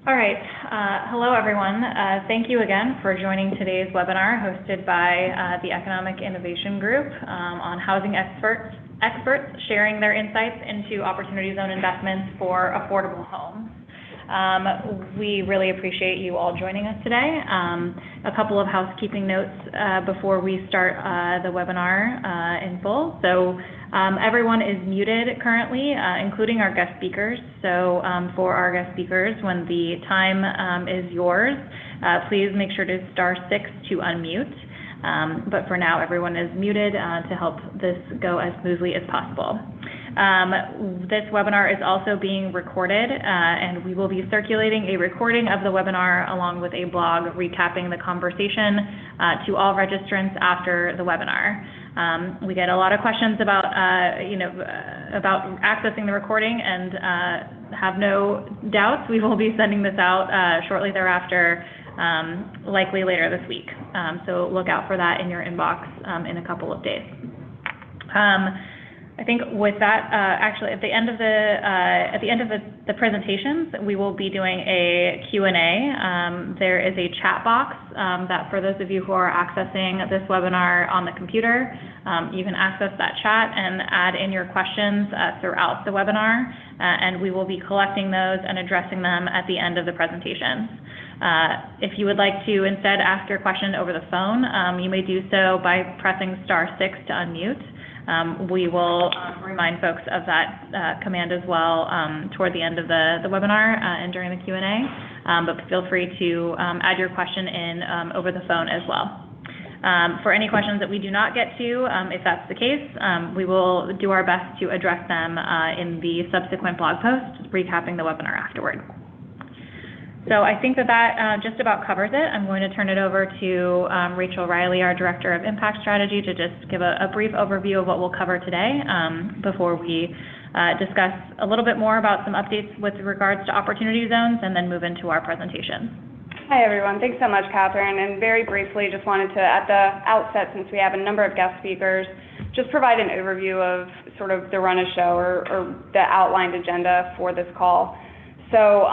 All right. Hello, everyone. Thank you again for joining today's webinar hosted by the Economic Innovation Group on housing experts sharing their insights into opportunity zone investments for affordable homes. We really appreciate you all joining us today. A couple of housekeeping notes before we start the webinar in full. So everyone is muted currently, including our guest speakers. So for our guest speakers, when the time is yours, please make sure to star 6 to unmute. But for now, everyone is muted to help this go as smoothly as possible. This webinar is also being recorded, and we will be circulating a recording of the webinar along with a blog recapping the conversation to all registrants after the webinar. We get a lot of questions about, about accessing the recording, and have no doubts we will be sending this out shortly thereafter, likely later this week. So look out for that in your inbox in a couple of days. I think with that, actually, at the end of the presentations, we will be doing a Q&A. There is a chat box that for those of you who are accessing this webinar on the computer, you can access that chat and add in your questions throughout the webinar, and we will be collecting those and addressing them at the end of the presentations. If you would like to instead ask your question over the phone, you may do so by pressing star 6 to unmute. We will remind folks of that command as well toward the end of the webinar and during the Q&A, but feel free to add your question in over the phone as well. For any questions that we do not get to, if that's the case, we will do our best to address them in the subsequent blog post recapping the webinar afterward. So I think that just about covers it. I'm going to turn it over to Rachel Riley, our Director of Impact Strategy, to just give a brief overview of what we'll cover today before we discuss a little bit more about some updates with regards to opportunity zones and then move into our presentation. Hi, everyone. Thanks so much, Catherine. And very briefly, just wanted to, at the outset, since we have a number of guest speakers, just provide an overview of sort of the run of show or the outlined agenda for this call. So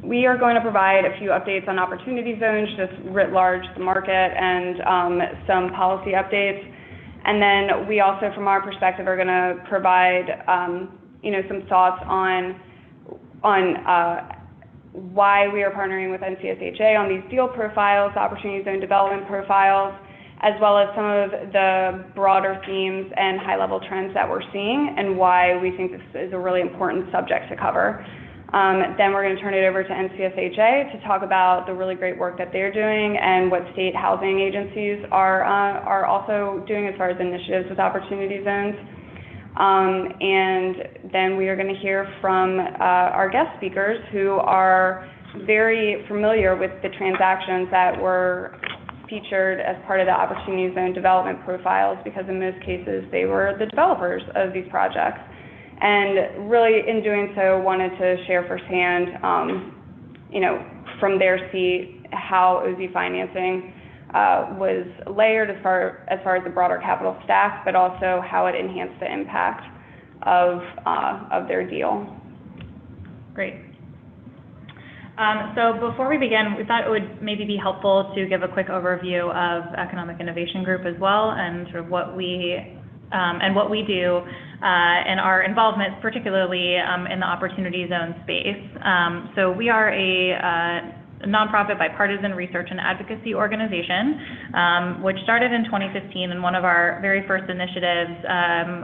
we are going to provide a few updates on opportunity zones, just writ large, the market, and some policy updates. And then we also, from our perspective, are going to provide, some thoughts on why we are partnering with NCSHA on these deal profiles, opportunity zone development profiles, as well as some of the broader themes and high-level trends that we're seeing and why we think this is a really important subject to cover. Then we're going to turn it over to NCSHA to talk about the really great work that they're doing and what state housing agencies are also doing as far as initiatives with opportunity zones. And then we are going to hear from our guest speakers who are very familiar with the transactions that were featured as part of the opportunity zone development profiles, because in most cases they were the developers of these projects. And really, in doing so, wanted to share firsthand, from their seat, how OZ financing was layered as far as the broader capital stack, but also how it enhanced the impact of their deal. Great. So before we begin, we thought it would maybe be helpful to give a quick overview of Economic Innovation Group as well, and sort of what we do and our involvement, particularly in the opportunity zone space. So we are a nonprofit bipartisan research and advocacy organization, which started in 2015, and one of our very first initiatives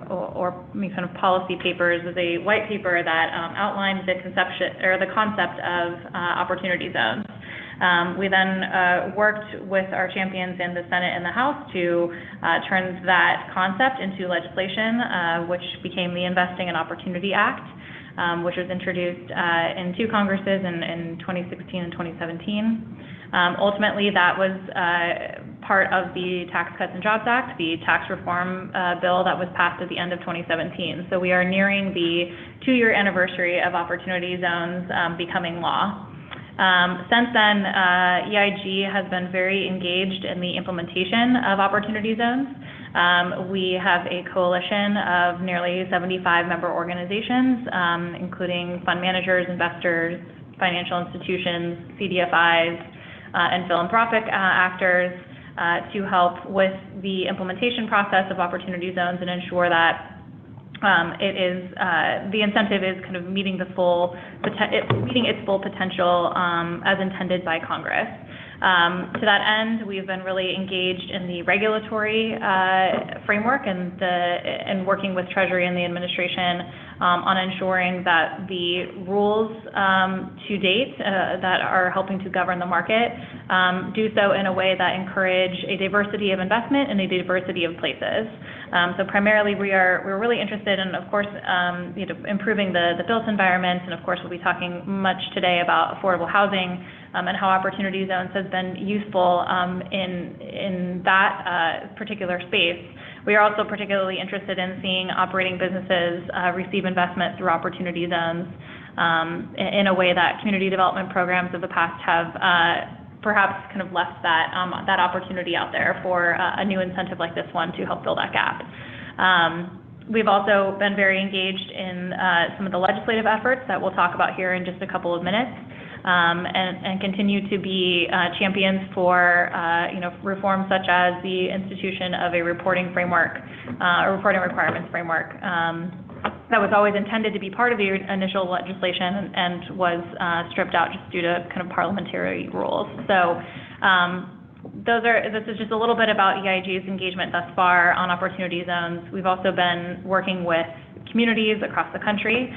or kind of policy papers was a white paper that outlined the concept of opportunity zones. We then worked with our champions in the Senate and the House to turn that concept into legislation, which became the Investing in Opportunity Act, which was introduced in 2 Congresses in 2016 and 2017. Ultimately, that was part of the Tax Cuts and Jobs Act, the tax reform bill that was passed at the end of 2017. So we are nearing the 2-year anniversary of opportunity zones becoming law. Since then, EIG has been very engaged in the implementation of opportunity zones. We have a coalition of nearly 75 member organizations, including fund managers, investors, financial institutions, CDFIs, and philanthropic actors to help with the implementation process of opportunity zones and ensure that the incentive is kind of meeting its full potential as intended by Congress. To that end, we've been really engaged in the regulatory framework and working with Treasury and the administration on ensuring that the rules to date that are helping to govern the market do so in a way that encourage a diversity of investment and a diversity of places. So primarily we're really interested in, of course, improving the built environment, and of course we'll be talking much today about affordable housing and how opportunity zones has been useful in that particular space. We are also particularly interested in seeing operating businesses receive investment through opportunity zones in a way that community development programs of the past have perhaps kind of left that opportunity out there for a new incentive like this one to help fill that gap. We've also been very engaged in some of the legislative efforts that we'll talk about here in just a couple of minutes. And continue to be champions for reforms such as the institution of a reporting framework, a reporting requirements framework that was always intended to be part of the initial legislation and was stripped out just due to kind of parliamentary rules. So this is just a little bit about EIG's engagement thus far on opportunity zones. We've also been working with communities across the country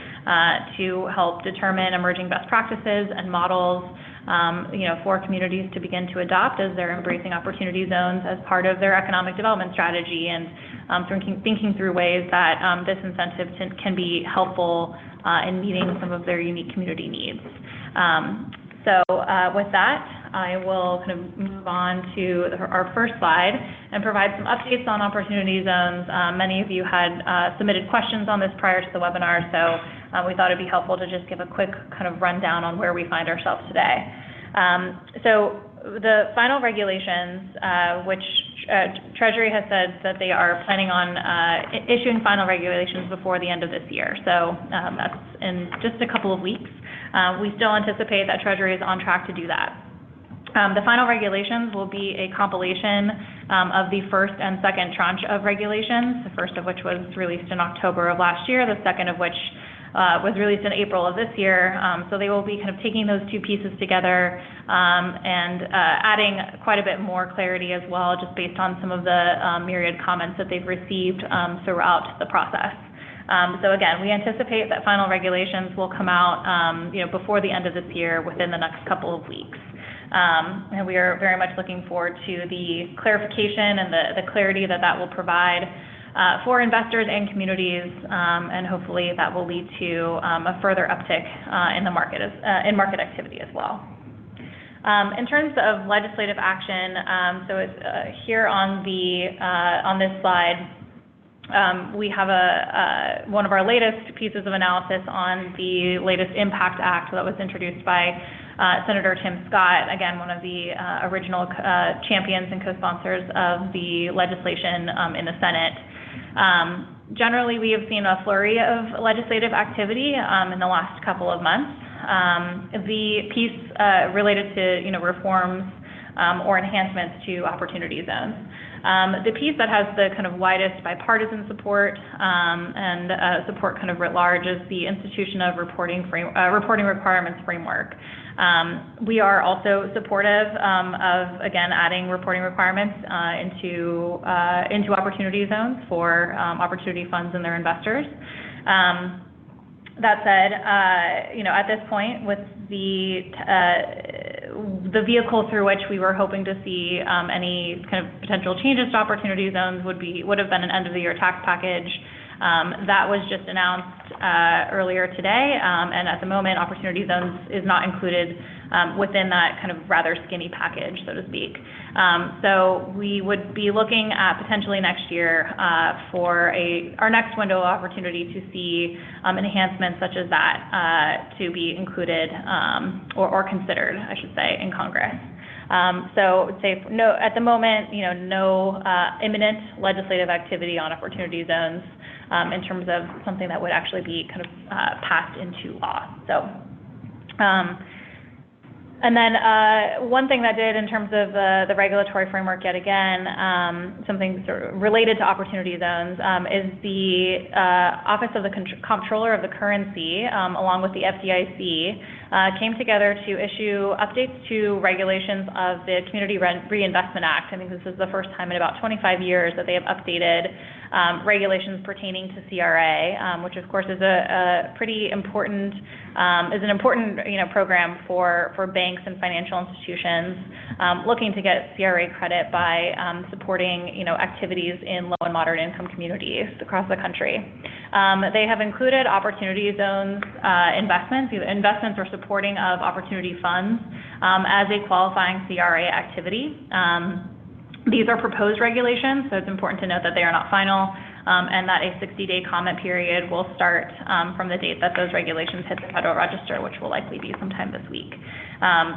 to help determine emerging best practices and models for communities to begin to adopt as they're embracing opportunity zones as part of their economic development strategy, and thinking through ways that this incentive can be helpful in meeting some of their unique community needs. So with that, I will kind of move on to our first slide and provide some updates on opportunity zones. Many of you had submitted questions on this prior to the webinar, so we thought it'd be helpful to just give a quick kind of rundown on where we find ourselves today. So the final regulations, which Treasury has said that they are planning on issuing final regulations before the end of this year. So that's in just a couple of weeks. We still anticipate that Treasury is on track to do that. The final regulations will be a compilation of the first and second tranche of regulations, the first of which was released in October of last year, the second of which was released in April of this year. So they will be kind of taking those two pieces together and adding quite a bit more clarity as well, just based on some of the myriad comments that they've received throughout the process. So again, we anticipate that final regulations will come out before the end of this year, within the next couple of weeks. And we are very much looking forward to the clarification and the clarity that will provide for investors and communities, and hopefully that will lead to a further uptick in the market in market activity as well. In terms of legislative action, so it's here on this slide. We have one of our latest pieces of analysis on the latest Impact Act that was introduced by Senator Tim Scott, again, one of the original champions and co-sponsors of the legislation in the Senate. Generally, we have seen a flurry of legislative activity in the last couple of months. The piece related to reforms or enhancements to opportunity zones. The piece that has the kind of widest bipartisan support and support kind of writ large is the institution of reporting requirements framework. We are also supportive of, again, adding reporting requirements into opportunity zones for opportunity funds and their investors. That said, at this point, with the vehicle through which we were hoping to see any kind of potential changes to opportunity zones would have been an end-of-the-year tax package. That was just announced earlier today, and at the moment, opportunity zones is not included within that kind of rather skinny package, so to speak. So we would be looking at potentially next year for our next window of opportunity to see enhancements such as that to be included or considered, I should say, in Congress. So I would say no, at the moment, no imminent legislative activity on opportunity zones in terms of something that would actually be kind of passed into law. So And then one thing that did in terms of the regulatory framework, yet again, something sort of related to opportunity zones, is the Office of the Comptroller of the Currency, along with the FDIC, came together to issue updates to regulations of the Community Reinvestment Act. I think this is the first time in about 25 years that they have updated regulations pertaining to CRA, which of course is a pretty important, is an important program for banks and financial institutions looking to get CRA credit by supporting activities in low and moderate income communities across the country. They have included opportunity zones investments, either investments or supporting of opportunity funds as a qualifying CRA activity. These are proposed regulations, so it's important to note that they are not final, and that a 60-day comment period will start from the date that those regulations hit the Federal Register, which will likely be sometime this week.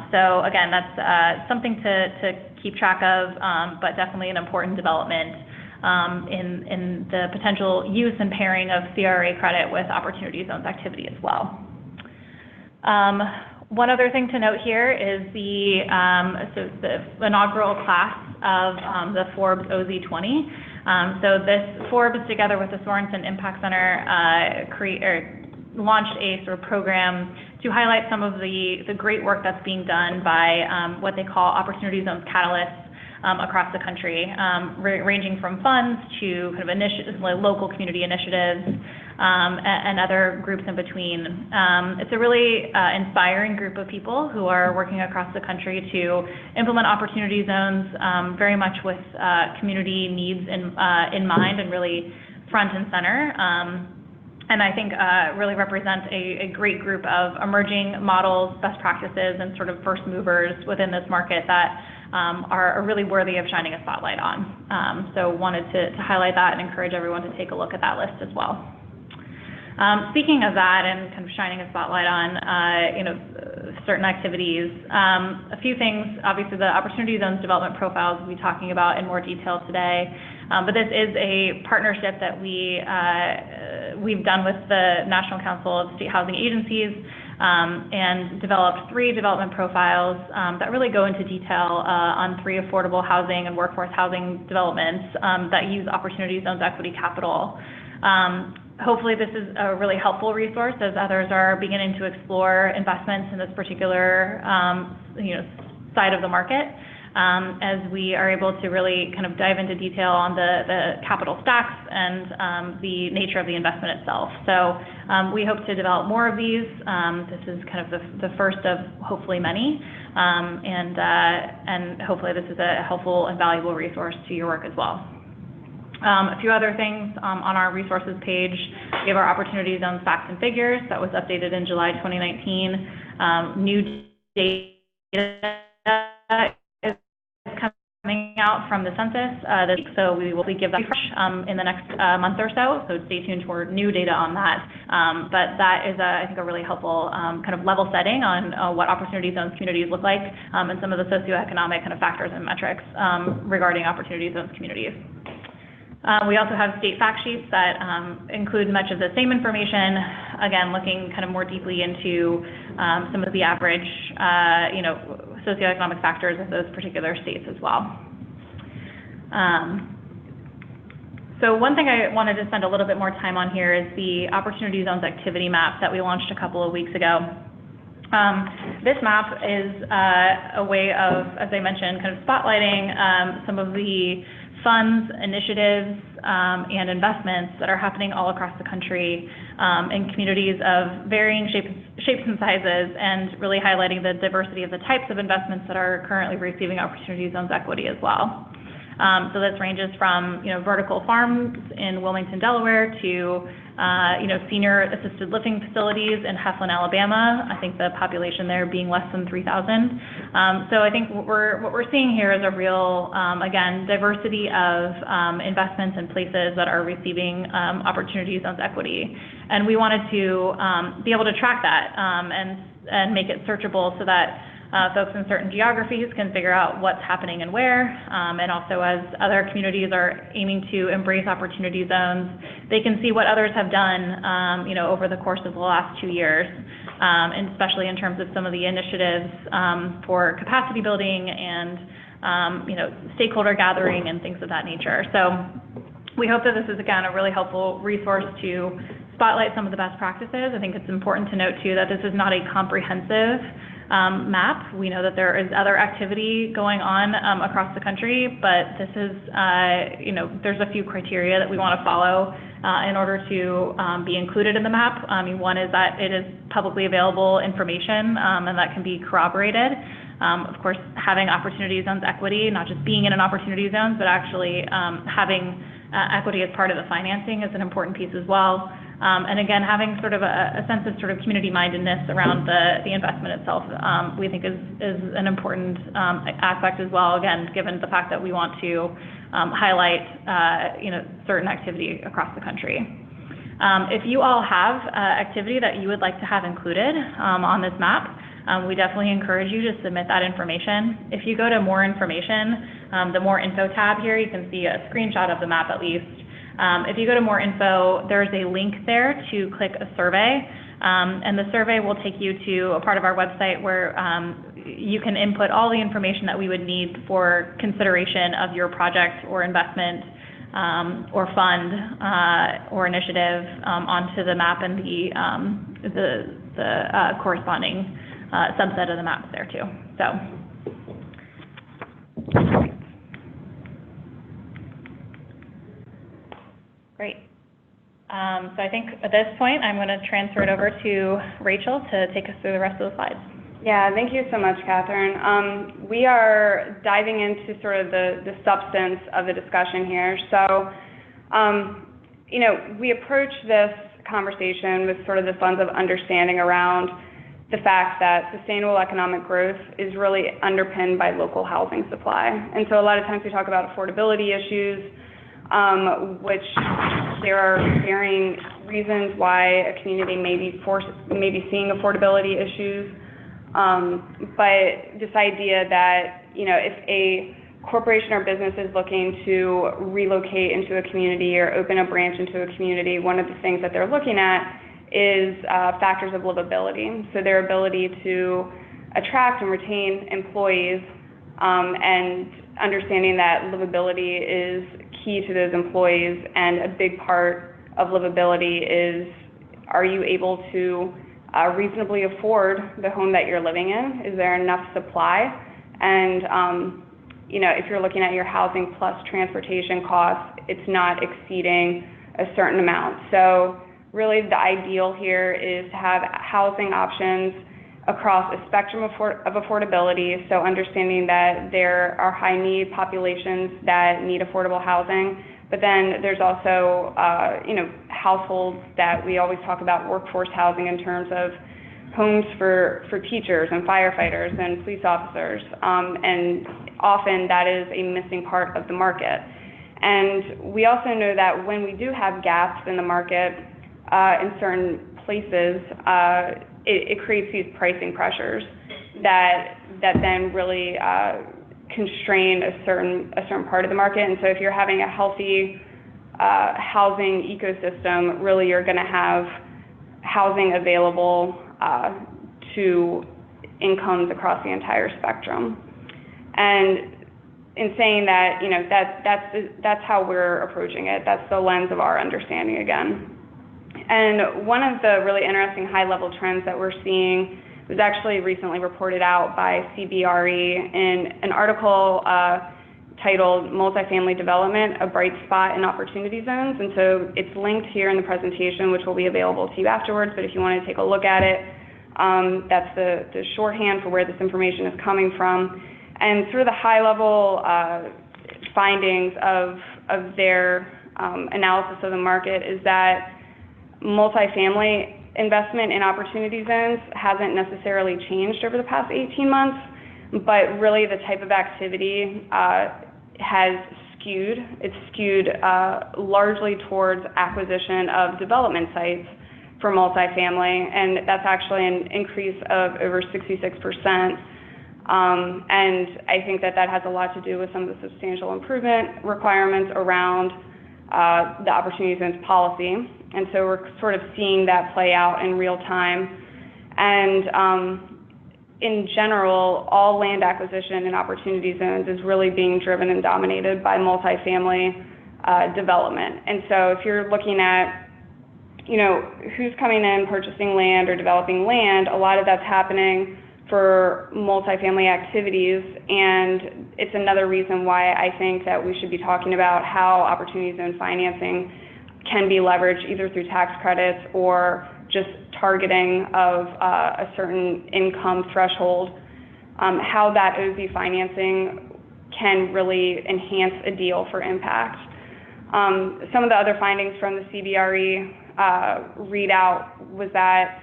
So again, that's something to keep track of, but definitely an important development in the potential use and pairing of CRA credit with opportunity zones activity as well. One other thing to note here is the inaugural class of the Forbes OZ20. So this Forbes, together with the Sorensen Impact Center, launched a sort of program to highlight some of the great work that's being done by what they call Opportunity Zones Catalysts across the country, ranging from funds to kind of initiatives, like local community initiatives, and other groups in between. It's a really inspiring group of people who are working across the country to implement opportunity zones, very much with community needs in mind and really front and center. And I think really represents a great group of emerging models, best practices, and sort of first movers within this market that are really worthy of shining a spotlight on. So wanted to highlight that and encourage everyone to take a look at that list as well. Speaking of that and kind of shining a spotlight on certain activities, a few things. Obviously, the Opportunity Zones development profiles we'll be talking about in more detail today. But this is a partnership that we've done with the National Council of State Housing Agencies, and developed 3 development profiles that really go into detail on 3 affordable housing and workforce housing developments that use Opportunity Zones equity capital. Hopefully this is a really helpful resource as others are beginning to explore investments in this particular side of the market, as we are able to really kind of dive into detail on the capital stacks and the nature of the investment itself. So we hope to develop more of these. This is kind of the first of hopefully many, and hopefully this is a helpful and valuable resource to your work as well. A few other things on our resources page. We have our Opportunity Zones facts and figures that was updated in July 2019. New data is coming out from the census this week, so we will give that in the next month or so stay tuned for new data on that. But that is, I think, a really helpful kind of level setting on what Opportunity Zones communities look like, and some of the socioeconomic kind of factors and metrics regarding Opportunity Zones communities. We also have state fact sheets that include much of the same information, again, looking kind of more deeply into some of the average, socioeconomic factors of those particular states as well. So one thing I wanted to spend a little bit more time on here is the Opportunity Zones activity map that we launched a couple of weeks ago. This map is a way of, as I mentioned, kind of spotlighting some of the funds, initiatives, and investments that are happening all across the country in communities of varying shapes and sizes, and really highlighting the diversity of the types of investments that are currently receiving Opportunity Zones equity as well. So this ranges from vertical farms in Wilmington, Delaware, to senior assisted living facilities in Heflin, Alabama. I think the population there being less than 3,000. So I think what we're seeing here is a real, again, diversity of investments and places that are receiving Opportunity Zones equity. And we wanted to be able to track that and make it searchable so that folks in certain geographies can figure out what's happening and where, and also as other communities are aiming to embrace Opportunity Zones, they can see what others have done, over the course of the last 2 years. and especially in terms of some of the initiatives for capacity building and stakeholder gathering and things of that nature. So we hope that this is, again, a really helpful resource to spotlight some of the best practices. I think it's important to note, too, that this is not a comprehensive map. We know that there is other activity going on across the country, but this is, there's a few criteria that we want to follow in order to be included in the map. One is that it is publicly available information, and that can be corroborated. Of course, having opportunity zones equity, not just being in an opportunity zone, but actually having equity as part of the financing is an important piece as well. And again, having sort of a sense of sort of community mindedness around the investment itself, we think is an important aspect as well, again, given the fact that we want to highlight certain activity across the country. If you all have activity that you would like to have included on this map, we definitely encourage you to submit that information. If you go to more information, the more info tab here, you can see a screenshot of the map at least. If you go to more info, there's a link there to click a survey, and the survey will take you to a part of our website where you can input all the information that we would need for consideration of your project or investment or fund or initiative onto the map and the corresponding subset of the maps there too. So. Great. So I think at this point, I'm going to transfer it over to Rachel to take us through the rest of the slides. Yeah, thank you so much, Catherine. We are diving into sort of the substance of the discussion here. So, we approach this conversation with sort of this lens of understanding around the fact that sustainable economic growth is really underpinned by local housing supply. And so a lot of times we talk about affordability issues, which there are varying reasons why a community may be seeing affordability issues. But this idea that, if a corporation or business is looking to relocate into a community or open a branch into a community, one of the things that they're looking at is factors of livability. So their ability to attract and retain employees, and understanding that livability is key to those employees, and a big part of livability is, are you able to reasonably afford the home that you're living in? Is there enough supply? And if you're looking at your housing plus transportation costs, it's not exceeding a certain amount. So really the ideal here is to have housing options across a spectrum of affordability, so understanding that there are high-need populations that need affordable housing, but then there's also, households that we always talk about workforce housing in terms of homes for teachers and firefighters and police officers, and often that is a missing part of the market. And we also know that when we do have gaps in the market in certain places, it creates these pricing pressures that then really constrain a certain part of the market. And so if you're having a healthy housing ecosystem, really you're going to have housing available to incomes across the entire spectrum. And in saying that, that's how we're approaching it. That's the lens of our understanding again. And one of the really interesting high-level trends that we're seeing was actually recently reported out by CBRE in an article titled Multifamily Development, a Bright Spot in Opportunity Zones. And so it's linked here in the presentation, which will be available to you afterwards, but if you want to take a look at it, that's the shorthand for where this information is coming from. And sort of the high-level findings of their analysis of the market is that multifamily investment in opportunity zones hasn't necessarily changed over the past 18 months, but really the type of activity has skewed. It's skewed largely towards acquisition of development sites for multifamily, and that's actually an increase of over 66%. And I think that has a lot to do with some of the substantial improvement requirements around the opportunity zones policy. And so we're sort of seeing that play out in real time. And in general, all land acquisition in opportunity zones is really being driven and dominated by multifamily development. And so if you're looking at, who's coming in, purchasing land or developing land, a lot of that's happening for multifamily activities, and it's another reason why I think that we should be talking about how opportunity zone financing can be leveraged either through tax credits or just targeting of a certain income threshold, how that OZ financing can really enhance a deal for impact. Some of the other findings from the CBRE readout was that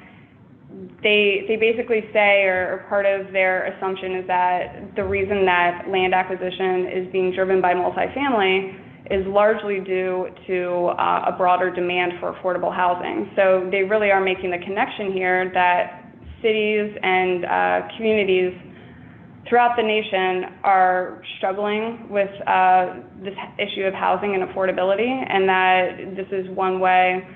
they basically say, or part of their assumption is that the reason that land acquisition is being driven by multifamily is largely due to a broader demand for affordable housing. So they really are making the connection here that cities and communities throughout the nation are struggling with this issue of housing and affordability, and that this is one way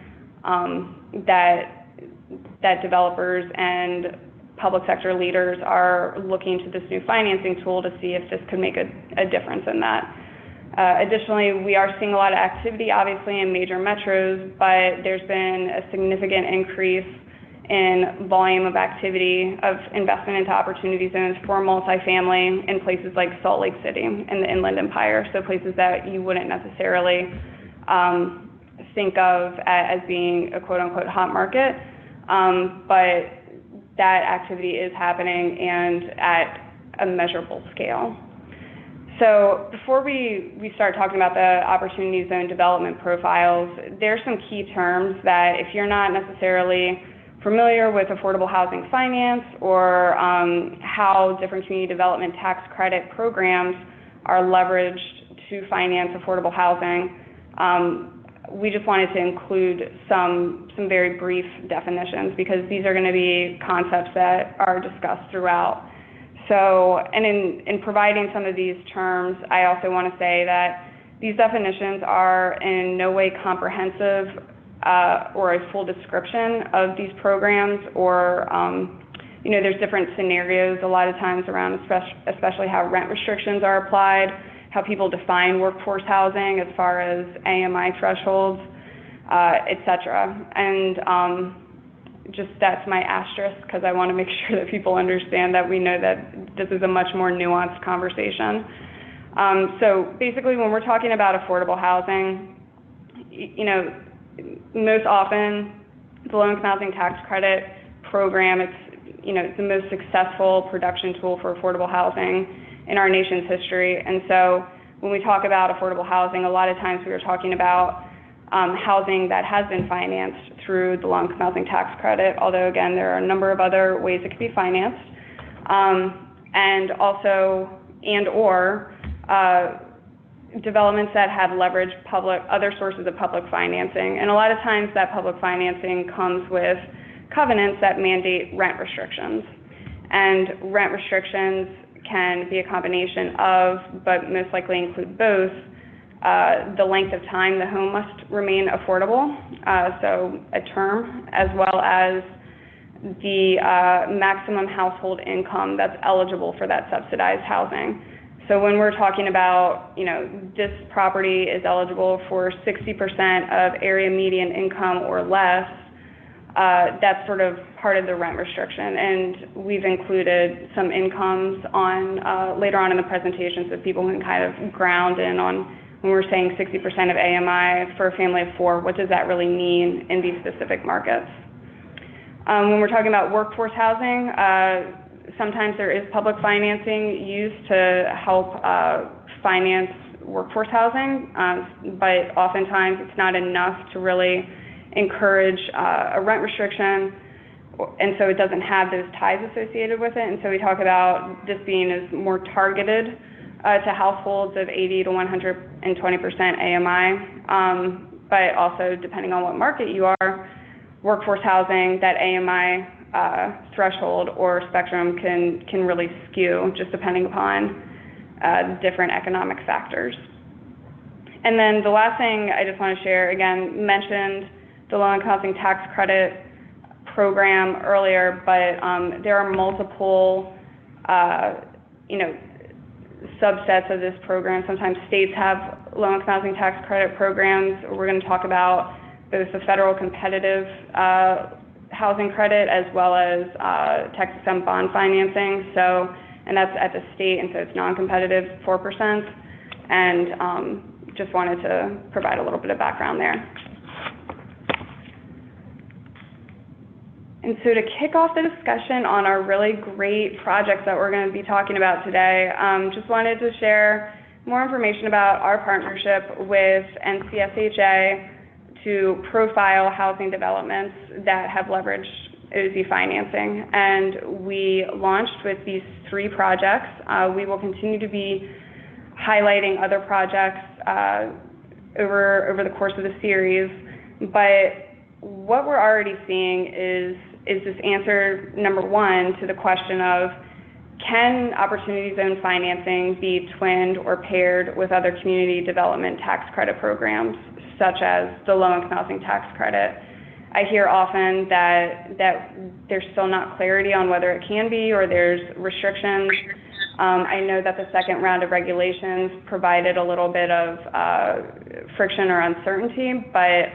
that developers and public sector leaders are looking to this new financing tool to see if this could make a difference in that. Additionally, we are seeing a lot of activity, obviously, in major metros, but there's been a significant increase in volume of activity of investment into opportunity zones for multifamily in places like Salt Lake City and the Inland Empire, so places that you wouldn't necessarily think of as being a quote-unquote hot market, but that activity is happening and at a measurable scale. So before we start talking about the opportunity zone development profiles, there's some key terms that if you're not necessarily familiar with affordable housing finance or how different community development tax credit programs are leveraged to finance affordable housing, we just wanted to include some very brief definitions because these are going to be concepts that are discussed throughout. So, and in providing some of these terms, I also want to say that these definitions are in no way comprehensive or a full description of these programs, or there's different scenarios a lot of times around, especially how rent restrictions are applied, how people define workforce housing as far as AMI thresholds, et cetera. And just that's my asterisk because I want to make sure that people understand that we know that this is a much more nuanced conversation. So basically when we're talking about affordable housing, most often the low-income housing tax credit program, it's the most successful production tool for affordable housing in our nation's history. And so when we talk about affordable housing, a lot of times we are talking about housing that has been financed through the low-income housing tax credit, although again, there are a number of other ways it could be financed, and also, or developments that have leveraged other sources of public financing. And a lot of times that public financing comes with covenants that mandate rent restrictions. And rent restrictions can be a combination of, but most likely include both, the length of time the home must remain affordable, so a term, as well as the maximum household income that's eligible for that subsidized housing. So when we're talking about, this property is eligible for 60% of area median income or less, that's sort of part of the rent restriction. And we've included some incomes on later on in the presentation so people can kind of ground in on when we're saying 60% of AMI for a family of four, what does that really mean in these specific markets? When we're talking about workforce housing, sometimes there is public financing used to help finance workforce housing, but oftentimes it's not enough to really encourage a rent restriction, and so it doesn't have those ties associated with it. And so we talk about this being as more targeted to households of 80 to 120% AMI, but also depending on what market you are, workforce housing, that AMI threshold or spectrum can really skew just depending upon different economic factors. And then the last thing I just want to share, again, mentioned the low-income housing tax credit program earlier, but there are multiple, subsets of this program. Sometimes states have low-income housing tax credit programs. We're going to talk about both the federal competitive housing credit as well as tax-exempt bond financing. So, and that's at the state, and so it's non-competitive, 4%. And just wanted to provide a little bit of background there. And so to kick off the discussion on our really great projects that we're going to be talking about today, just wanted to share more information about our partnership with NCSHA to profile housing developments that have leveraged OZ financing. And we launched with these 3 projects. We will continue to be highlighting other projects over the course of the series, but what we're already seeing is this answer, number 1, to the question of, can opportunity zone financing be twinned or paired with other community development tax credit programs, such as the low-income housing tax credit? I hear often that there's still not clarity on whether it can be, or there's restrictions. I know that the second round of regulations provided a little bit of friction or uncertainty, but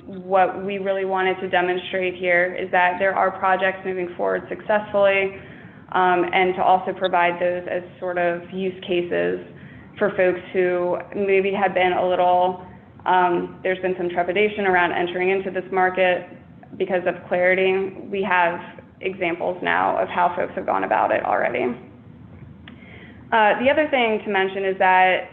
what we really wanted to demonstrate here is that there are projects moving forward successfully, and to also provide those as sort of use cases for folks who maybe have been a little, there's been some trepidation around entering into this market because of clarity. We have examples now of how folks have gone about it already. The other thing to mention is that,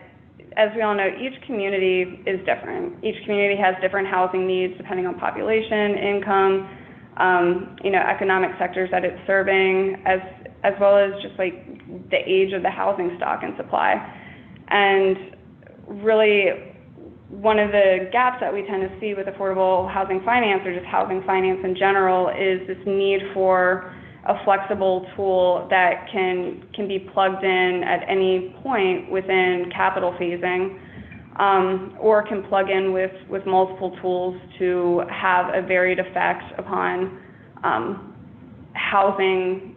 as we all know, each community is different. Each community has different housing needs depending on population, income, economic sectors that it's serving, as well as just like the age of the housing stock and supply. And really, one of the gaps that we tend to see with affordable housing finance, or just housing finance in general, is this need for a flexible tool that can be plugged in at any point within capital phasing, or can plug in with multiple tools to have a varied effect upon housing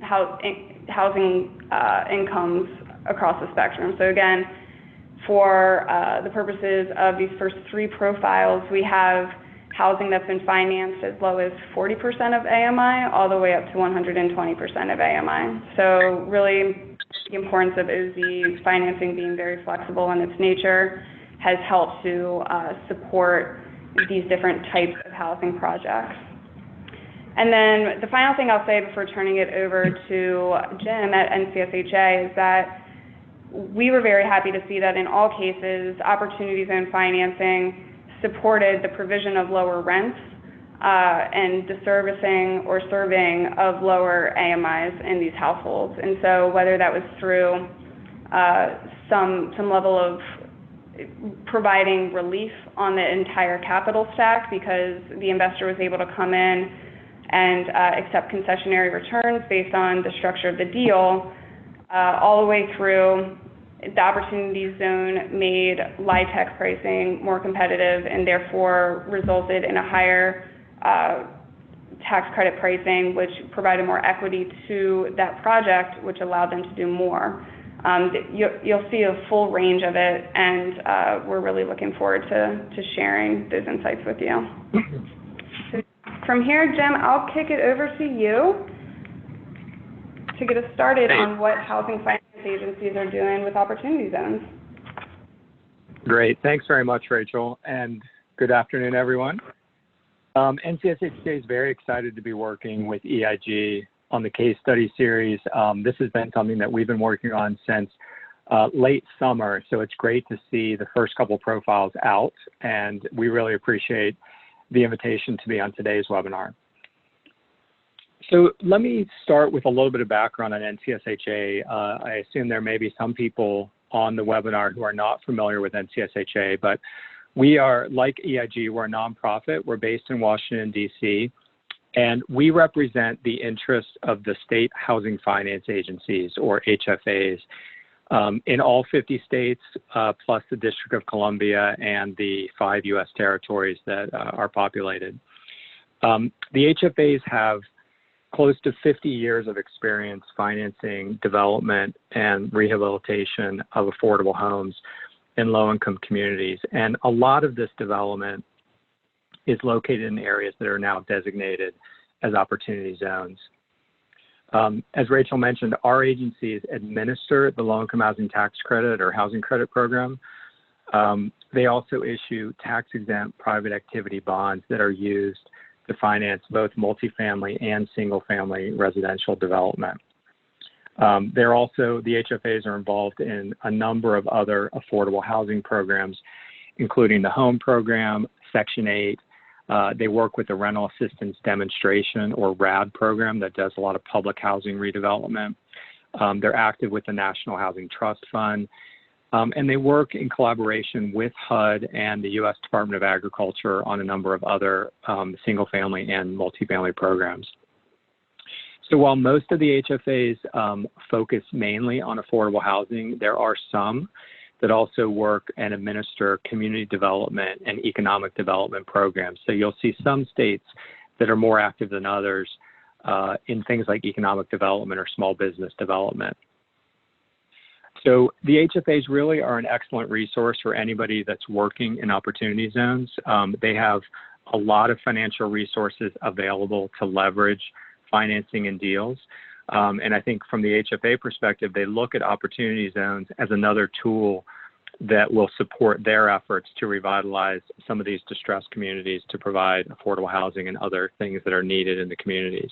incomes across the spectrum. So again, for the purposes of these first 3 profiles, we have housing that's been financed as low as 40% of AMI all the way up to 120% of AMI. So really, the importance of OZ financing being very flexible in its nature has helped to support these different types of housing projects. And then the final thing I'll say before turning it over to Jim at NCSHA is that we were very happy to see that in all cases, opportunity zone financing supported the provision of lower rents and the servicing or serving of lower AMIs in these households. And so whether that was through some level of providing relief on the entire capital stack because the investor was able to come in and accept concessionary returns based on the structure of the deal, all the way through the opportunity zone made LIHTC pricing more competitive and therefore resulted in a higher tax credit pricing, which provided more equity to that project, which allowed them to do more. You'll see a full range of it, and we're really looking forward to sharing those insights with you. So from here, Jim, I'll kick it over to you to get us started on what housing finance agencies are doing with opportunity zones. Great. Thanks very much, Rachel, and good afternoon, everyone. NCSHA is very excited to be working with EIG on the case study series. This has been something that we've been working on since late summer, so it's great to see the first couple profiles out, and we really appreciate the invitation to be on today's webinar. So let me start with a little bit of background on NCSHA. I assume there may be some people on the webinar who are not familiar with NCSHA, but we are, like EIG, we're a nonprofit. We're based in Washington, D.C., and we represent the interests of the state housing finance agencies, or HFAs, in all 50 states, plus the District of Columbia and the 5 U.S. territories that are populated. The HFAs have close to 50 years of experience financing development and rehabilitation of affordable homes in low-income communities. And a lot of this development is located in areas that are now designated as opportunity zones. As Rachel mentioned, our agencies administer the Low-Income Housing Tax Credit or Housing Credit Program. They also issue tax-exempt private activity bonds that are used to finance both multifamily and single-family residential development. The HFAs are involved in a number of other affordable housing programs, including the HOME program, Section 8. They work with the Rental Assistance Demonstration or RAD program that does a lot of public housing redevelopment. They're active with the National Housing Trust Fund. And they work in collaboration with HUD and the U.S. Department of Agriculture on a number of other single-family and multifamily programs. So while most of the HFAs focus mainly on affordable housing, there are some that also work and administer community development and economic development programs. So you'll see some states that are more active than others in things like economic development or small business development. So the HFAs really are an excellent resource for anybody that's working in opportunity zones. They have a lot of financial resources available to leverage financing and deals. And I think from the HFA perspective, they look at opportunity zones as another tool that will support their efforts to revitalize some of these distressed communities to provide affordable housing and other things that are needed in the communities.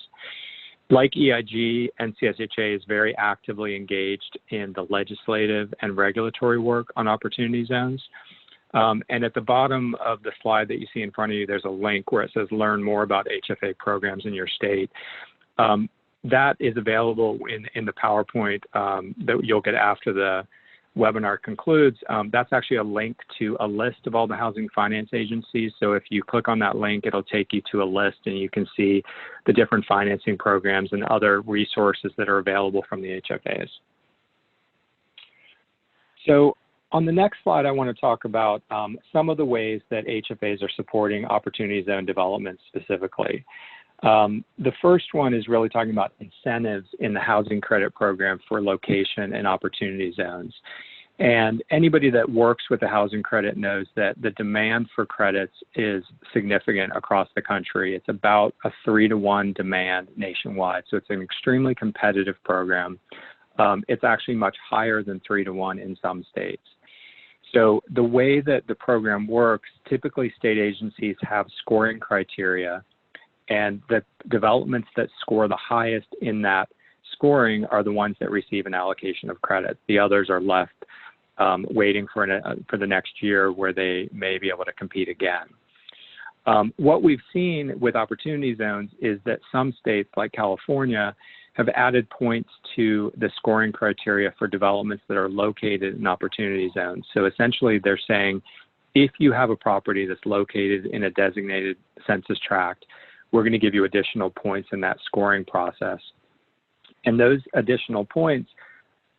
Like EIG, NCSHA is very actively engaged in the legislative and regulatory work on opportunity zones. And at the bottom of the slide that you see in front of you, there's a link where it says learn more about HFA programs in your state. That is available in the PowerPoint that you'll get after the webinar concludes. That's actually a link to a list of all the housing finance agencies. So if you click on that link, it'll take you to a list and you can see the different financing programs and other resources that are available from the HFAs. So on the next slide, I want to talk about some of the ways that HFAs are supporting opportunity zone development specifically. The first one is really talking about incentives in the housing credit program for location and opportunity zones. And anybody that works with the housing credit knows that the demand for credits is significant across the country. It's about a 3-to-1 demand nationwide. So it's an extremely competitive program. It's actually much higher than 3-to-1 in some states. So the way that the program works, typically state agencies have scoring criteria, and the developments that score the highest in that scoring are the ones that receive an allocation of credit. The others are left waiting for the next year where they may be able to compete again. What we've seen with opportunity zones is that some states like California have added points to the scoring criteria for developments that are located in opportunity zones. So essentially they're saying, if you have a property that's located in a designated census tract, we're going to give you additional points in that scoring process. And those additional points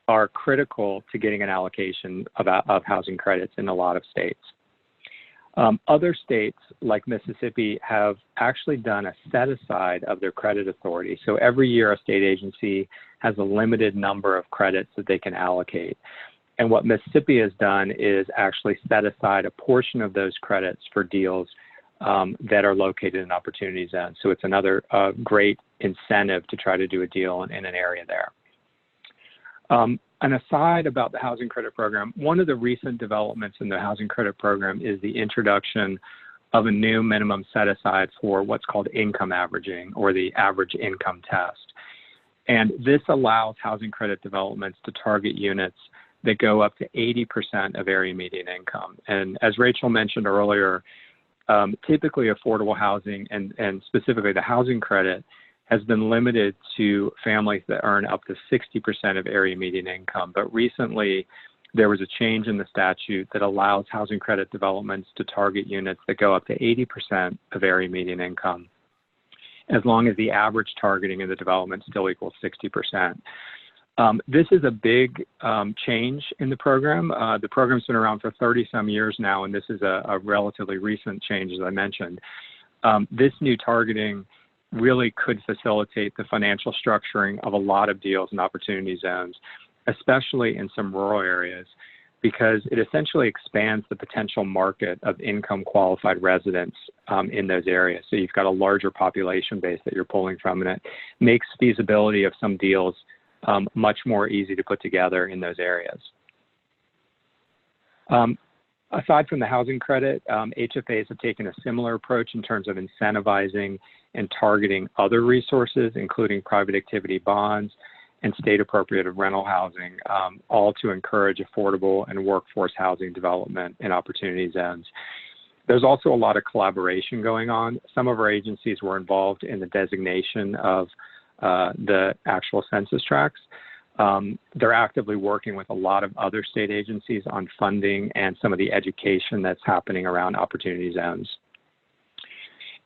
are critical to getting an allocation of housing credits in a lot of states. Other states, like Mississippi, have actually done a set-aside of their credit authority. So every year a state agency has a limited number of credits that they can allocate. And what Mississippi has done is actually set aside a portion of those credits for deals that are located in opportunity zones. So it's another great incentive to try to do a deal in an area there. An aside about the housing credit program, one of the recent developments in the housing credit program is the introduction of a new minimum set aside for what's called income averaging, or the average income test. And this allows housing credit developments to target units that go up to 80% of area median income. And as Rachel mentioned earlier, typically affordable housing and specifically the housing credit has been limited to families that earn up to 60% of area median income. But recently, there was a change in the statute that allows housing credit developments to target units that go up to 80% of area median income, as long as the average targeting in the development still equals 60%. This is a big change in the program. The program's been around for 30-some years now, and this is a relatively recent change, as I mentioned. This new targeting really could facilitate the financial structuring of a lot of deals and opportunity zones, especially in some rural areas, because it essentially expands the potential market of income qualified residents in those areas. So you've got a larger population base that you're pulling from, and it makes feasibility of some deals much more easy to put together in those areas. Aside from the housing credit, HFAs have taken a similar approach in terms of incentivizing and targeting other resources, including private activity bonds and state-appropriate rental housing, all to encourage affordable and workforce housing development in opportunity zones. There's also a lot of collaboration going on. Some of our agencies were involved in the designation of the actual census tracts. They're actively working with a lot of other state agencies on funding and some of the education that's happening around opportunity zones.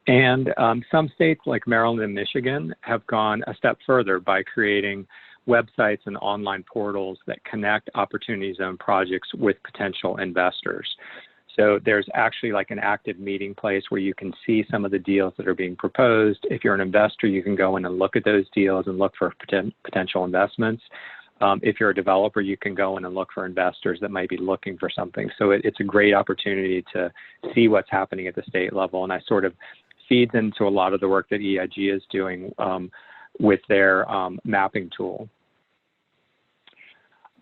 And some states like Maryland and Michigan have gone a step further by creating websites and online portals that connect opportunity zone projects with potential investors. So there's actually like an active meeting place where you can see some of the deals that are being proposed. If you're an investor, you can go in and look at those deals and look for potential investments. If you're a developer, you can go in and look for investors that might be looking for something. So it's a great opportunity to see what's happening at the state level. And I sort of feeds into a lot of the work that EIG is doing with their mapping tool.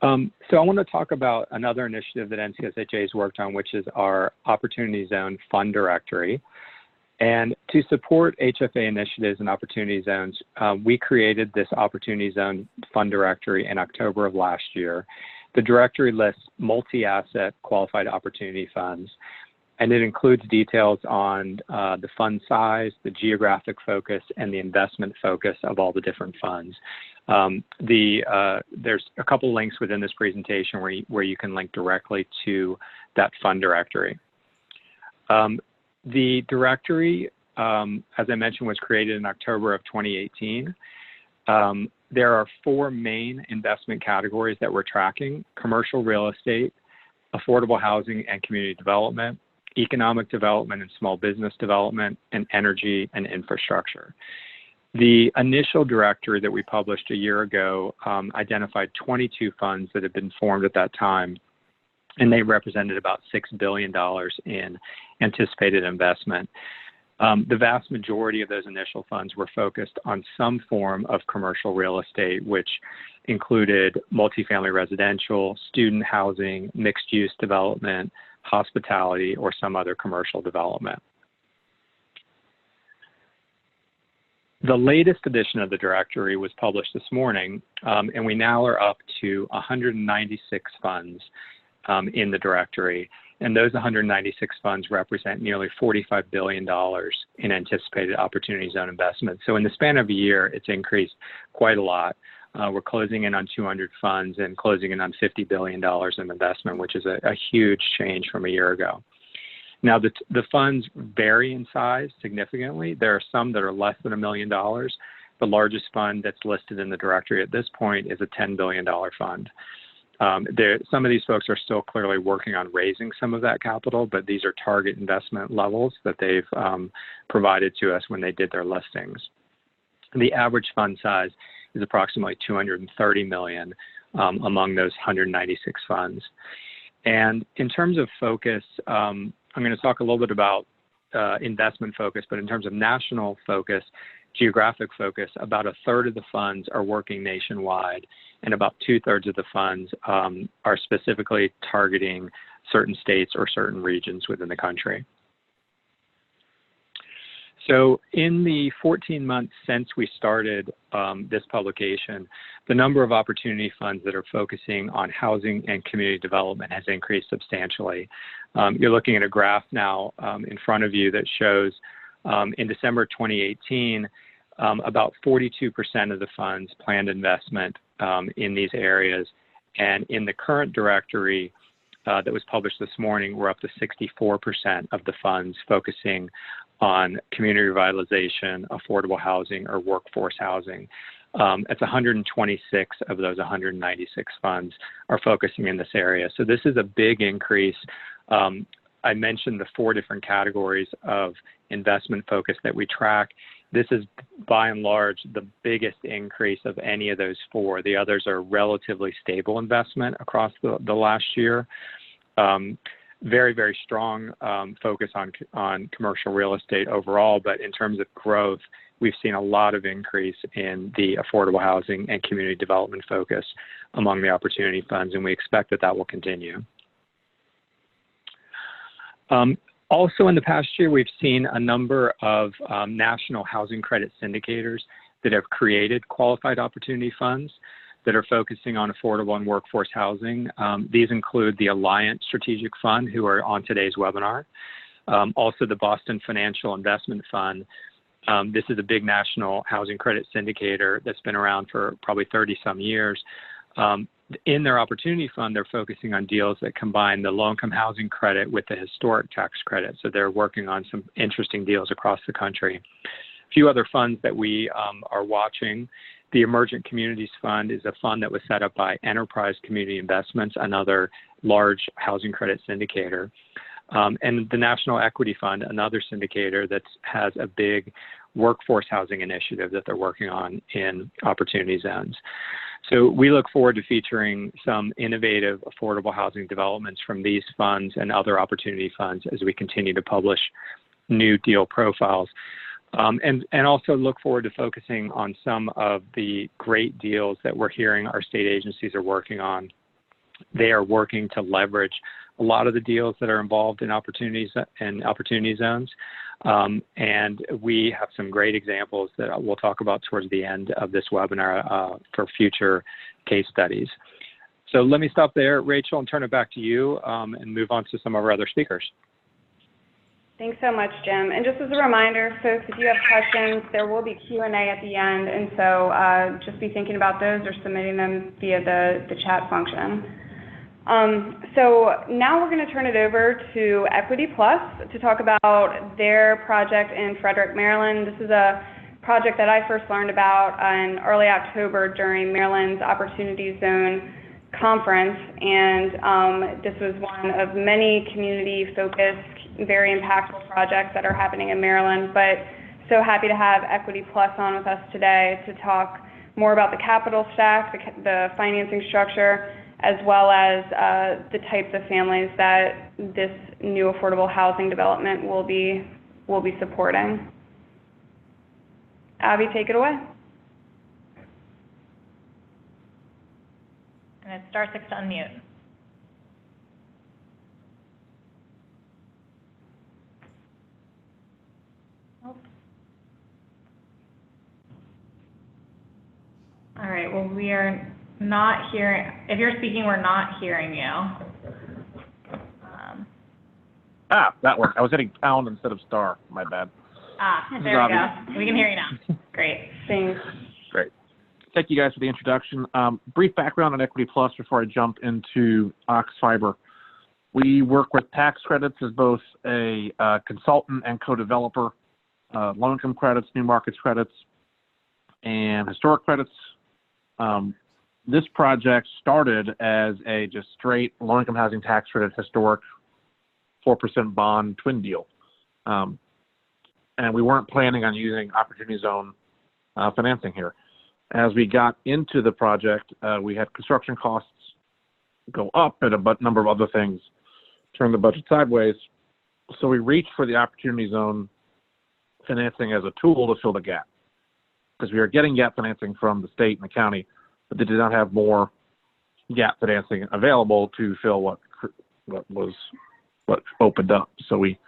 So I want to talk about another initiative that NCSHA has worked on, which is our Opportunity Zone Fund Directory. And to support HFA initiatives and opportunity zones, we created this Opportunity Zone Fund Directory in October of last year. The directory lists multi-asset qualified opportunity funds, and it includes details on the fund size, the geographic focus, and the investment focus of all the different funds. There's a couple links within this presentation where you can link directly to that fund directory. The directory, as I mentioned, was created in October of 2018. There are four main investment categories that we're tracking: commercial real estate, affordable housing and community development, economic development and small business development, and energy and infrastructure. The initial directory that we published a year ago identified 22 funds that had been formed at that time, and they represented about $6 billion in anticipated investment. The vast majority of those initial funds were focused on some form of commercial real estate, which included multifamily residential, student housing, mixed-use development, hospitality, or some other commercial development. The latest edition of the directory was published this morning, and we now are up to 196 funds in the directory. And those 196 funds represent nearly $45 billion in anticipated opportunity zone investment. So in the span of a year, it's increased quite a lot. We're closing in on 200 funds and closing in on $50 billion in investment, which is a huge change from a year ago. Now, the funds vary in size significantly. There are some that are less than $1 million. The largest fund that's listed in the directory at this point is a $10 billion fund. Some of these folks are still clearly working on raising some of that capital, but these are target investment levels that they've provided to us when they did their listings. The average fund size is approximately $230 million among those 196 funds. And in terms of focus, I'm going to talk a little bit about investment focus, but in terms of national focus, geographic focus, about a third of the funds are working nationwide, and about 2/3 of the funds are specifically targeting certain states or certain regions within the country. So in the 14 months since we started this publication, the number of opportunity funds that are focusing on housing and community development has increased substantially. You're looking at a graph now in front of you that shows in December 2018, about 42% of the funds planned investment in these areas. And in the current directory that was published this morning, we're up to 64% of the funds focusing on community revitalization, affordable housing, or workforce housing. It's 126 of those 196 funds are focusing in this area. So this is a big increase I mentioned the 4 different categories of investment focus that we track. This is by and large the biggest increase of any of those 4. The others are relatively stable investment across the last year. Very, very strong focus on commercial real estate overall, but in terms of growth, we've seen a lot of increase in the affordable housing and community development focus among the opportunity funds, and we expect that will continue. Also in the past year, we've seen a number of national housing credit syndicators that have created qualified opportunity funds that are focusing on affordable and workforce housing. These include the Alliant Strategic Fund, who are on today's webinar. Also the Boston Financial Investment Fund. This is a big national housing credit syndicator that's been around for probably 30-some years. In their opportunity fund, they're focusing on deals that combine the low-income housing credit with the historic tax credit. So they're working on some interesting deals across the country. A few other funds that we are watching. The Emergent Communities Fund is a fund that was set up by Enterprise Community Investments, another large housing credit syndicator. And the National Equity Fund, another syndicator that has a big workforce housing initiative that they're working on in opportunity zones. So we look forward to featuring some innovative affordable housing developments from these funds and other opportunity funds as we continue to publish new deal profiles. And also look forward to focusing on some of the great deals that we're hearing our state agencies are working on. They are working to leverage a lot of the deals that are involved in opportunities and opportunity zones. And we have some great examples that we'll talk about towards the end of this webinar for future case studies. So let me stop there, Rachel, and turn it back to you and move on to some of our other speakers. Thanks so much, Jim. And just as a reminder, folks, if you have questions, there will be Q&A at the end, and so just be thinking about those or submitting them via the chat function. So now we're going to turn it over to Equity Plus to talk about their project in Frederick, Maryland. This is a project that I first learned about in early October during Maryland's Opportunity Zone conference, and this was one of many community-focused, very impactful projects that are happening in Maryland. But so happy to have Equity Plus on with us today to talk more about the capital stack, the financing structure, as well as the types of families that this new affordable housing development will be supporting. Abby, take it away. And it's *6 to unmute. Nope. All right, well, we are not hearing, if you're speaking, we're not hearing you. That worked. I was hitting pound instead of star. My bad. There we go. We can hear you now. Great. Thanks. Great. Thank you guys for the introduction. Brief background on Equity Plus before I jump into Ox Fiber. We work with tax credits as both a consultant and co-developer, low-income credits, new markets credits, and historic credits. This project started as a just straight low-income housing tax credit historic 4% bond twin deal. And we weren't planning on using Opportunity Zone financing here. As we got into the project, we had construction costs go up and a number of other things turned the budget sideways. So we reached for the Opportunity Zone financing as a tool to fill the gap, because we were getting gap financing from the state and the county, but they did not have more gap financing available to fill what opened up. So we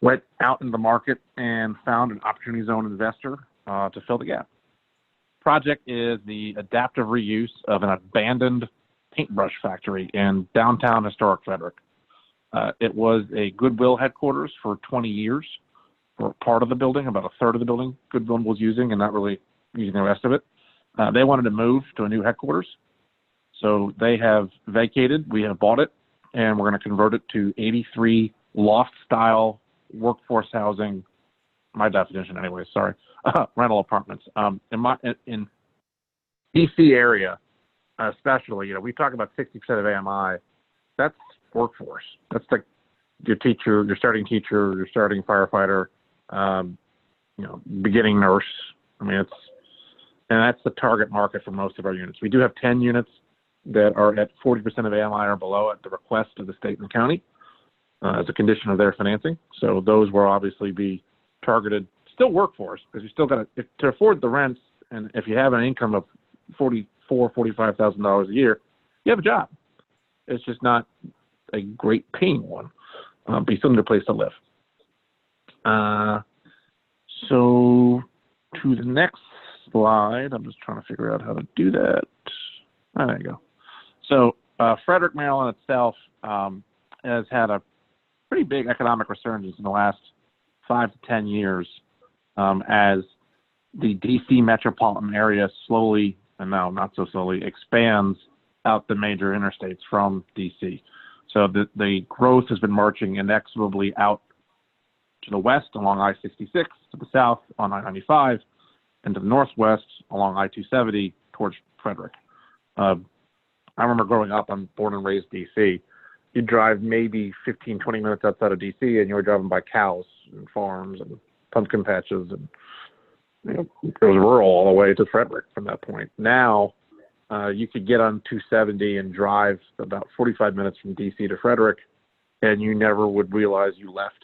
went out in the market and found an Opportunity Zone investor to fill the gap. Project is the adaptive reuse of an abandoned paintbrush factory in downtown historic Frederick. It was a Goodwill headquarters for 20 years for part of the building, about a third of the building Goodwill was using and not really using the rest of it. They wanted to move to a new headquarters, so they have vacated. We have bought it, and we're going to convert it to 83 loft-style workforce housing, my definition anyway, sorry, rental apartments. In DC area, especially, we talk about 60% of AMI. That's workforce. That's like your teacher, your starting teacher, your starting firefighter, beginning nurse. I mean, and that's the target market for most of our units. We do have 10 units that are at 40% of AMI or below at the request of the state and county as a condition of their financing. So those will obviously be targeted, still workforce, because you still got to afford the rents, and if you have an income of $45,000 a year, you have a job. It's just not a great paying one, but you still need a place to live. So to the next slide, I'm just trying to figure out how to do that. Oh, there you go. So Frederick, Maryland itself has had a pretty big economic resurgence in the last 5 to 10 years as the D.C. metropolitan area slowly, and now not so slowly, expands out the major interstates from D.C. So the growth has been marching inexorably out to the west along I-66, to the south on I-95, and to the northwest along I-270 towards Frederick. I remember growing up, I'm born and raised D.C. You'd drive maybe 15, 20 minutes outside of D.C. and you were driving by cows and farms and pumpkin patches, and it was rural all the way to Frederick from that point. Now, you could get on 270 and drive about 45 minutes from D.C. to Frederick, and you never would realize you left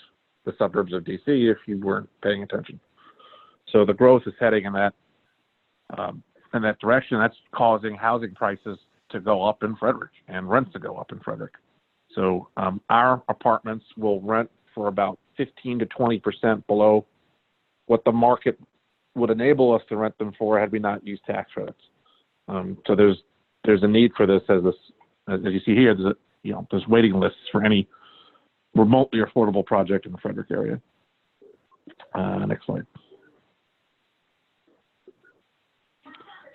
the suburbs of D.C. if you weren't paying attention. So the growth is heading in that direction. That's causing housing prices to go up in Frederick and rents to go up in Frederick. So our apartments will rent for about 15 to 20% below what the market would enable us to rent them for had we not used tax credits. So there's a need for this as you see here. There's waiting lists for any remotely affordable project in the Frederick area. Next slide.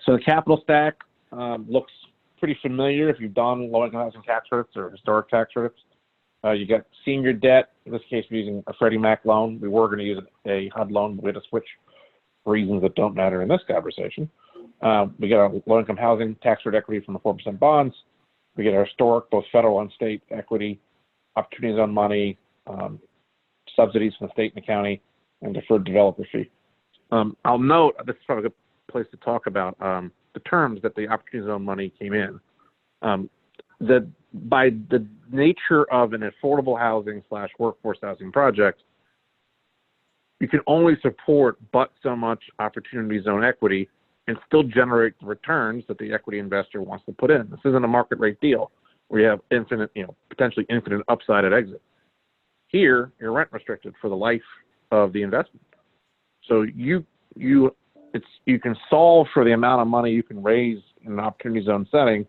So the capital stack looks pretty familiar if you've done low-income housing tax credits or historic tax credits. You got senior debt. In this case, we're using a Freddie Mac loan. We were going to use a HUD loan, but we had to switch for reasons that don't matter in this conversation. We get our low-income housing tax credit equity from the 4% bonds. We get our historic, both federal and state equity, opportunity zone money, subsidies from the state and the county, and deferred developer fee. I'll note, this is probably a good place to talk about the terms that the opportunity zone money came in. That by the nature of an affordable housing / workforce housing project, you can only support but so much opportunity zone equity and still generate the returns that the equity investor wants to put in. This isn't a market rate deal where you have infinite, potentially infinite upside at exit. Here, you're rent restricted for the life of the investment. So you can solve for the amount of money you can raise in an opportunity zone setting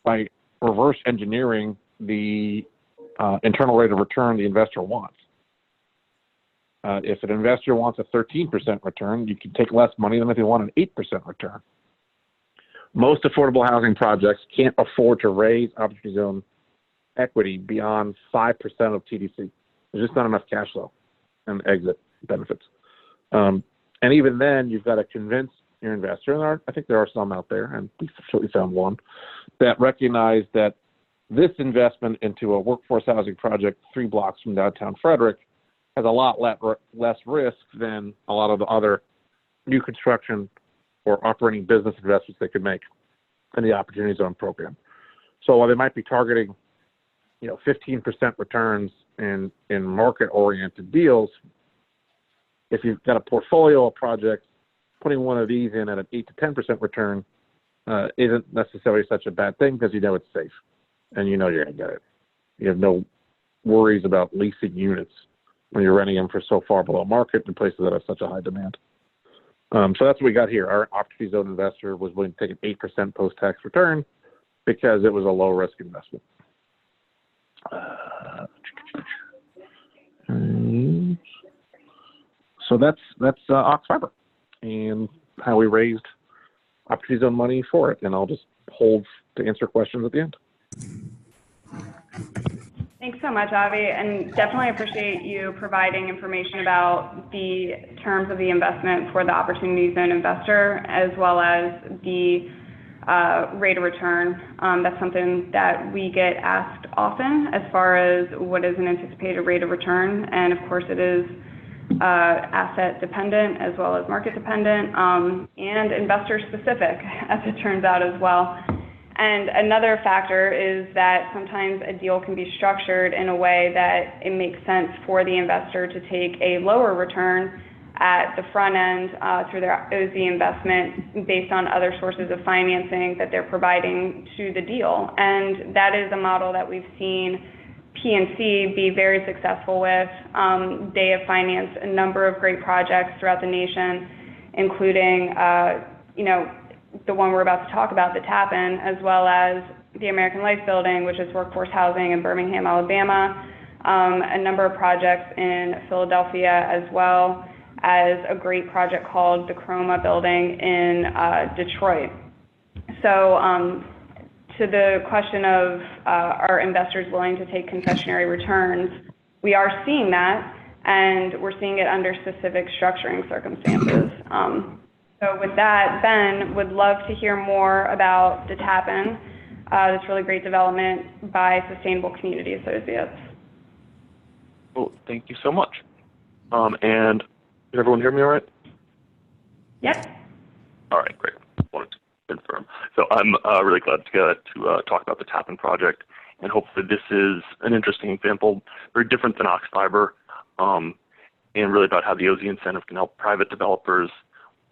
by reverse engineering the internal rate of return the investor wants. If an investor wants a 13% return, you can take less money than if you want an 8% return. Most affordable housing projects can't afford to raise opportunity zone equity beyond 5% of TDC. There's just not enough cash flow and exit benefits. And even then, you've got to convince your investor, and I think there are some out there, and we found one, that recognize that this investment into a workforce housing project 3 blocks from downtown Frederick has a lot less risk than a lot of the other new construction or operating business investments they could make in the Opportunity Zone program. So while they might be targeting, 15% returns in market-oriented deals, if you've got a portfolio of projects, putting one of these in at an 8 to 10% return isn't necessarily such a bad thing because it's safe and you're going to get it. You have no worries about leasing units when you're renting them for so far below market in places that have such a high demand. So that's what we got here. Our Opportunity Zone investor was willing to take an 8% post-tax return because it was a low-risk investment. So that's Ox Fiber and how we raised Opportunity Zone money for it. And I'll just hold to answer questions at the end. Thanks so much, Avi, and definitely appreciate you providing information about the terms of the investment for the Opportunity Zone investor, as well as the rate of return. That's something that we get asked often as far as what is an anticipated rate of return. And of course it is asset dependent as well as market dependent, and investor specific, as it turns out as well. And another factor is that sometimes a deal can be structured in a way that it makes sense for the investor to take a lower return at the front end through their OZ investment based on other sources of financing that they're providing to the deal. And that is a model that we've seen PNC be very successful with. They have financed a number of great projects throughout the nation, including, the one we're about to talk about, the Tappan, as well as the American Life Building, which is workforce housing in Birmingham, Alabama, a number of projects in Philadelphia, as well as a great project called the Chroma Building in Detroit. So to the question of are investors willing to take concessionary returns, we are seeing that, and we're seeing it under specific structuring circumstances. So with that, Ben would love to hear more about the Tappan, this really great development by Sustainable Community Associates. Well, thank you so much. And can everyone hear me all right? Yep. All right, great. Wanted to confirm. So I'm really glad to get to talk about the Tappan project, and hopefully this is an interesting example, very different than Ox Fiber, and really about how the OZ incentive can help private developers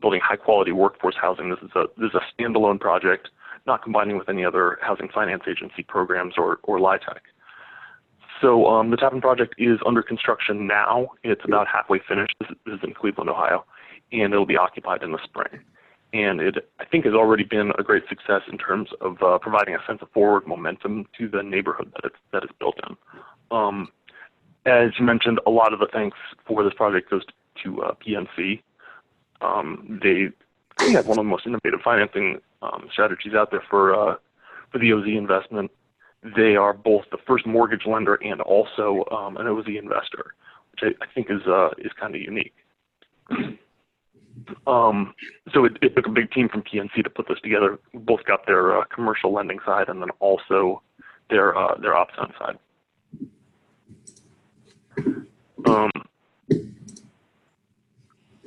building high-quality workforce housing. This is a standalone project, not combining with any other housing finance agency programs or LIHTC. So the Tappan project is under construction now. It's about halfway finished. This is in Cleveland, Ohio, and it'll be occupied in the spring. And it, I think, has already been a great success in terms of providing a sense of forward momentum to the neighborhood that it's built in. As you mentioned, a lot of the thanks for this project goes to PNC. They have one of the most innovative financing strategies out there for the OZ investment. They are both the first mortgage lender and also an OZ investor, which I think is kind of unique. So it took a big team from PNC to put this together. Both got their commercial lending side and then also their OpSon side.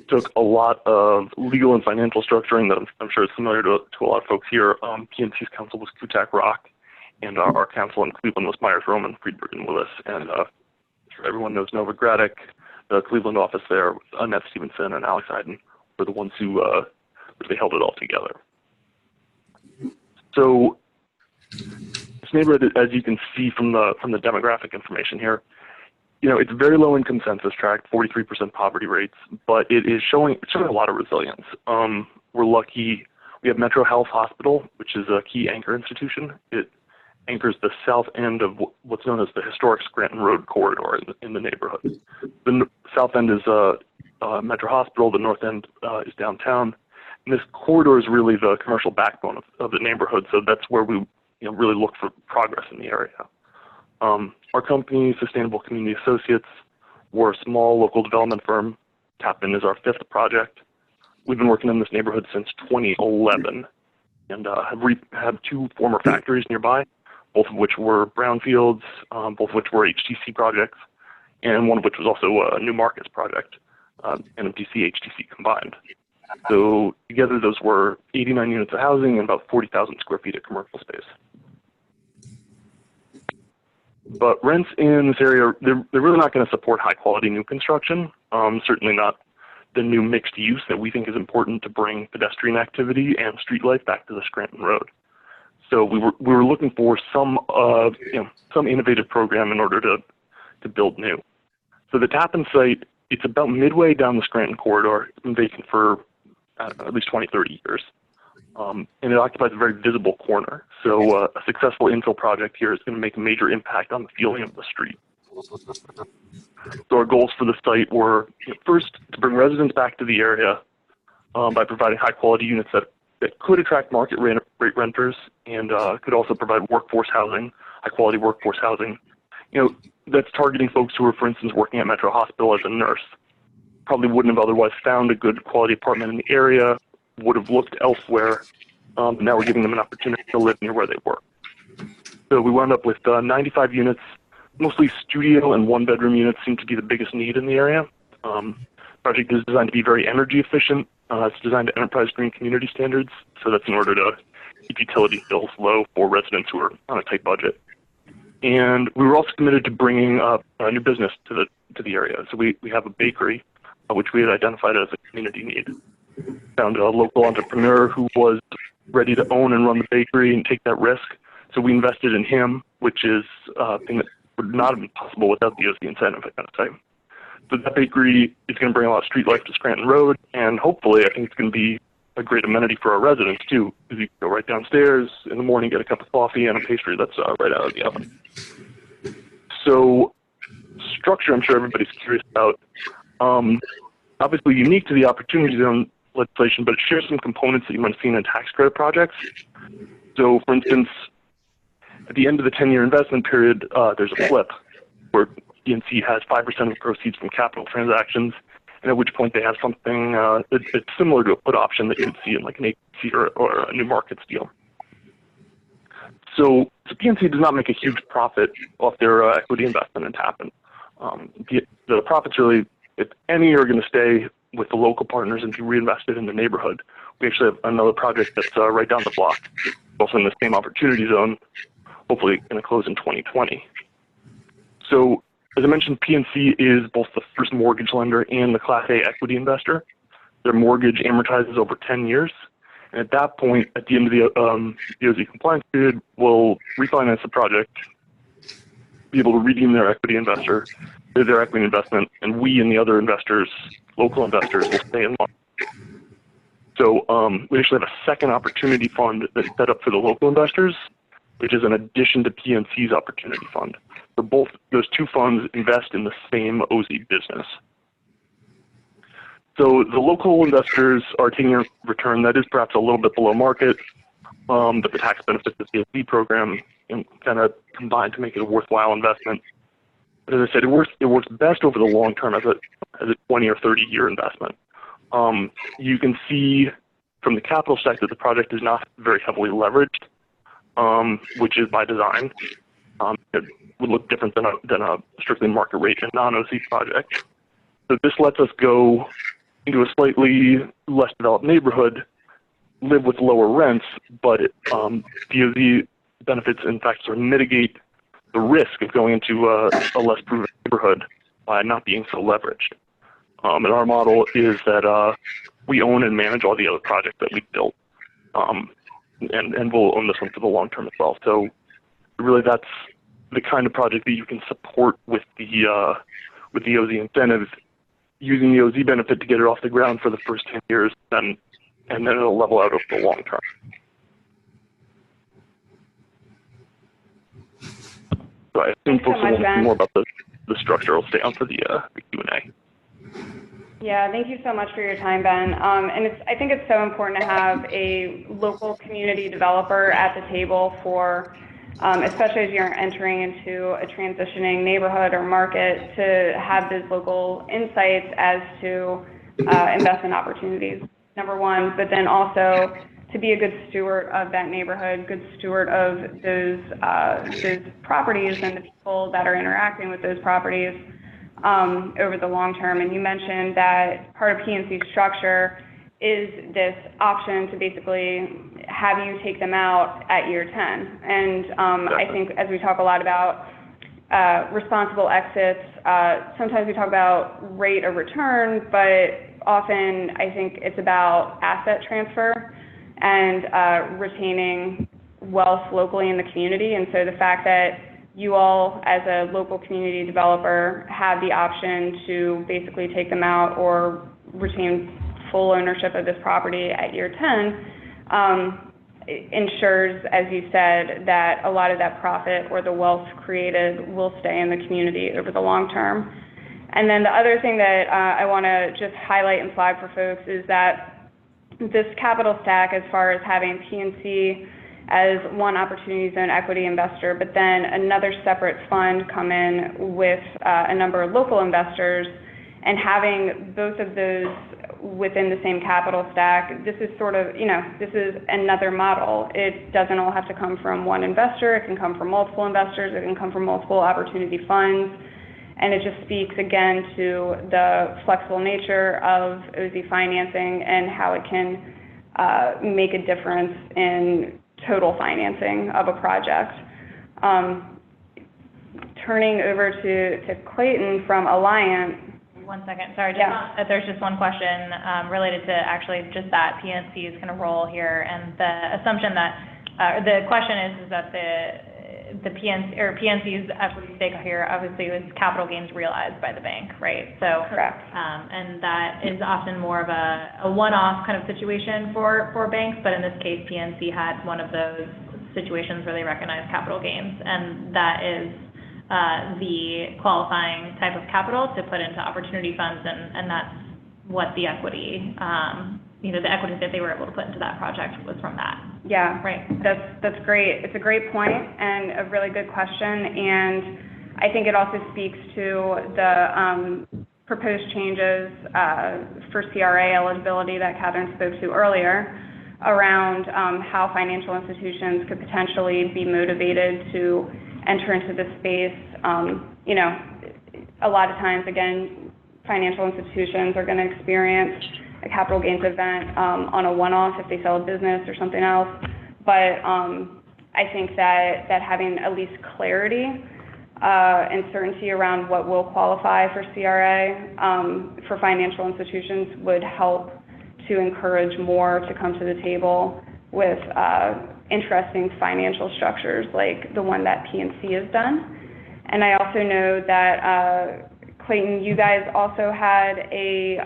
Took a lot of legal and financial structuring that I'm sure is familiar to a lot of folks here. PNC's counsel was Kutak Rock, and our counsel in Cleveland was Myers Roman, Friedberg and Willis, and sure everyone knows Nova Graddick. The Cleveland office there, Annette Stevenson and Alex Iden, were the ones who really held it all together. So this neighborhood, as you can see from the demographic information here, it's very low income census tract, 43% poverty rates, but it's showing a lot of resilience. We're lucky. We have Metro Health Hospital, which is a key anchor institution. It anchors the south end of what's known as the historic Scranton Road corridor in the neighborhood. The south end is Metro Hospital. The north end is downtown. And this corridor is really the commercial backbone of the neighborhood. So that's where we really look for progress in the area. Our company, Sustainable Community Associates, we're a small local development firm. Tappan is our fifth project. We've been working in this neighborhood since 2011 and have two former factories nearby, both of which were brownfields, both of which were HTC projects, and one of which was also a new markets project, NMTC, HTC combined. So together those were 89 units of housing and about 40,000 square feet of commercial space. But rents in this area, they're really not going to support high quality new construction, certainly not the new mixed use that we think is important to bring pedestrian activity and street life back to the Scranton Road. So we were looking for some innovative program in order to build new. So the Tappan site, it's about midway down the Scranton corridor. It's been vacant for at least 20, 30 years. And it occupies a very visible corner. So a successful infill project here is going to make a major impact on the feeling of the street. So our goals for the site were, first, to bring residents back to the area by providing high quality units that could attract market rate renters and could also provide workforce housing, high quality workforce housing. That's targeting folks who are, for instance, working at Metro Hospital as a nurse. Probably wouldn't have otherwise found a good quality apartment in the area, would have looked elsewhere, Now we're giving them an opportunity to live near where they work. So we wound up with 95 units, mostly studio and one-bedroom units seem to be the biggest need in the area. The project is designed to be very energy efficient. It's designed to enterprise green community standards, so that's in order to keep utility bills low for residents who are on a tight budget. And we were also committed to bringing a new business to the area. So we have a bakery, which we had identified as a community need. Found a local entrepreneur who was ready to own and run the bakery and take that risk. So we invested in him, which is a thing that would not have been possible without the OZ incentive, I gotta say. So that bakery is going to bring a lot of street life to Scranton Road, and hopefully I think it's going to be a great amenity for our residents too, because you can go right downstairs in the morning, get a cup of coffee and a pastry that's right out of the oven. So structure, I'm sure everybody's curious about. Obviously unique to the Opportunity Zone legislation, but it shares some components that you might have seen in tax credit projects. So for instance, at the end of the 10-year investment period, there's a flip where PNC has 5% of the proceeds from capital transactions, and at which point they have something it's similar to a put option that you would see in like an agency or a new markets deal. So PNC does not make a huge profit off their equity investment in Tappan. The profits really, if any, are going to stay with the local partners and be reinvested in the neighborhood. We actually have another project that's right down the block, also in the same Opportunity Zone, hopefully going to close in 2020. So as I mentioned, PNC is both the first mortgage lender and the Class A equity investor. Their mortgage amortizes over 10 years. And at that point, at the end of the OZ compliance period, we'll refinance the project, be able to redeem their equity investment, and we and the other investors, local investors, will stay in line. So we actually have a second opportunity fund that's set up for the local investors, which is an addition to PNC's opportunity fund. So both those two funds invest in the same OZ business. So the local investors are taking a return that is perhaps a little bit below market, but the tax benefits of the OZ program kind of combine to make it a worthwhile investment. But as I said, it works best over the long term as a 20 or 30-year investment. You can see from the capital stack that the project is not very heavily leveraged, which is by design. It would look different than a strictly market rate and non-OZ project. So this lets us go into a slightly less developed neighborhood, live with lower rents, but the OZ benefits, in fact, sort of mitigate the risk of going into a less proven neighborhood by not being so leveraged. And our model is that we own and manage all the other projects that we've built, and we'll own this one for the long term as well. So really, that's the kind of project that you can support with the OZ incentive, using the OZ benefit to get it off the ground for the first 10 years, and then it'll level out over the long term. So I assume folks will want to see more about the structure. I'll stay on for the Q&A. Yeah, thank you so much for your time, Ben. And I think it's so important to have a local community developer at the table for, especially as you're entering into a transitioning neighborhood or market, to have those local insights as to investment opportunities, number one, but then also to be a good steward of that neighborhood, good steward of those properties and the people that are interacting with those properties over the long term. And you mentioned that part of PNC's structure is this option to basically have you take them out at year 10. And I think as we talk a lot about responsible exits, sometimes we talk about rate of return, but often I think it's about asset transfer and retaining wealth locally in the community. And so the fact that you all, as a local community developer, have the option to basically take them out or retain full ownership of this property at year 10 ensures, as you said, that a lot of that profit or the wealth created will stay in the community over the long term. And then the other thing that I want to just highlight and flag for folks is that this capital stack, as far as having PNC as one Opportunity Zone equity investor, but then another separate fund come in with a number of local investors, and having both of those within the same capital stack. This is sort of, this is another model. It doesn't all have to come from one investor. It can come from multiple investors. It can come from multiple opportunity funds. And it just speaks, again, to the flexible nature of OZ financing and how it can make a difference in total financing of a project. Turning over to Clayton from Alliant. 1 second, sorry, Yeah. There's just one question related to actually just that PNC's kind of role here, and the assumption that, the question is that the PNC's equity stake here obviously was capital gains realized by the bank, right? So, correct. And that is often more of a one-off kind of situation for banks, but in this case, PNC had one of those situations where they recognize capital gains, and that is the qualifying type of capital to put into opportunity funds, and that's what the equity, the equity that they were able to put into that project was from that. Yeah, right. That's great. It's a great point and a really good question, and I think it also speaks to the proposed changes for CRA eligibility that Catherine spoke to earlier around how financial institutions could potentially be motivated to enter into this space. A lot of times, again, financial institutions are going to experience a capital gains event on a one-off if they sell a business or something else. But I think that having at least clarity and certainty around what will qualify for CRA for financial institutions would help to encourage more to come to the table with interesting financial structures like the one that PNC has done. And I also know that, Clayton, you guys also had a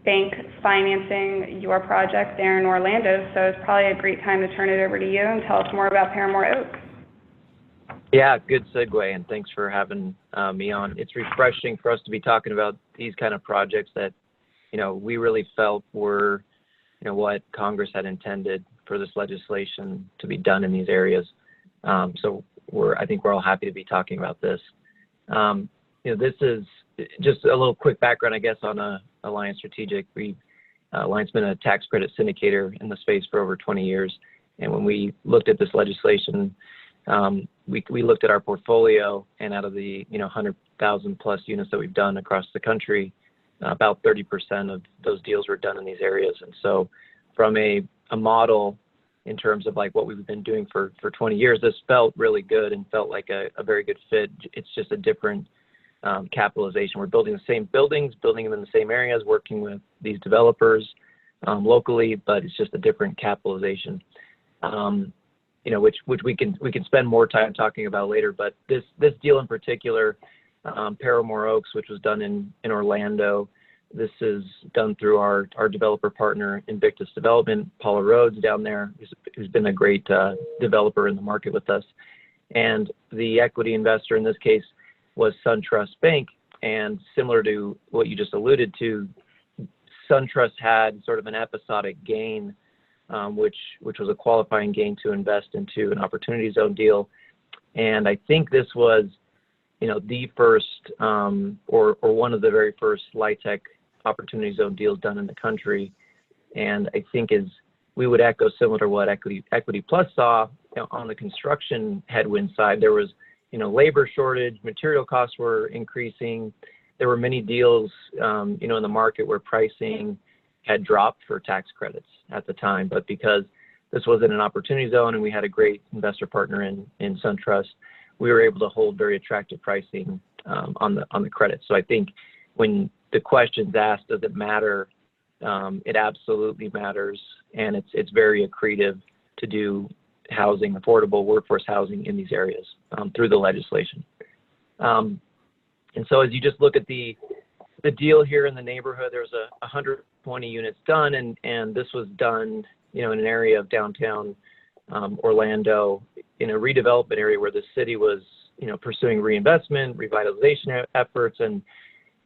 bank financing your project there in Orlando, so it's probably a great time to turn it over to you and tell us more about Paramore Oaks. Yeah, good segue, and thanks for having me on. It's refreshing for us to be talking about these kind of projects that, we really felt were, what Congress had intended for this legislation to be done in these areas. So I think we're all happy to be talking about this. This is just a little quick background, I guess, on Alliant Strategic. Alliant's been a tax credit syndicator in the space for over 20 years. And when we looked at this legislation, we looked at our portfolio, and out of the 100,000 plus units that we've done across the country, about 30% of those deals were done in these areas. And so from a model in terms of like what we've been doing for 20 years, this felt really good and felt like a very good fit. It's just a different capitalization. We're building the same buildings, building them in the same areas, working with these developers locally, but it's just a different capitalization, which we can spend more time talking about later. But this deal in particular, Paramore Oaks, which was done in Orlando, this is done through our developer partner, Invictus Development, Paula Rhodes down there, who's been a great developer in the market with us. And the equity investor in this case was SunTrust Bank. And similar to what you just alluded to, SunTrust had sort of an episodic gain, which was a qualifying gain to invest into an opportunity zone deal. And I think this was, the first or one of the very first LIHTC opportunity zone deals done in the country. And I think we would echo similar to what Equity Plus saw, on the construction headwind side. There was, labor shortage, material costs were increasing. There were many deals, in the market where pricing had dropped for tax credits at the time. But because this was in an opportunity zone and we had a great investor partner in SunTrust, we were able to hold very attractive pricing on the credit. So I think when the question's asked, does it matter? It absolutely matters, and it's very accretive to do housing, affordable workforce housing in these areas through the legislation. And so as you just look at the deal here in the neighborhood, there's 120 units done, and this was done, in an area of downtown Orlando, in a redevelopment area where the city was, pursuing reinvestment, revitalization efforts, and,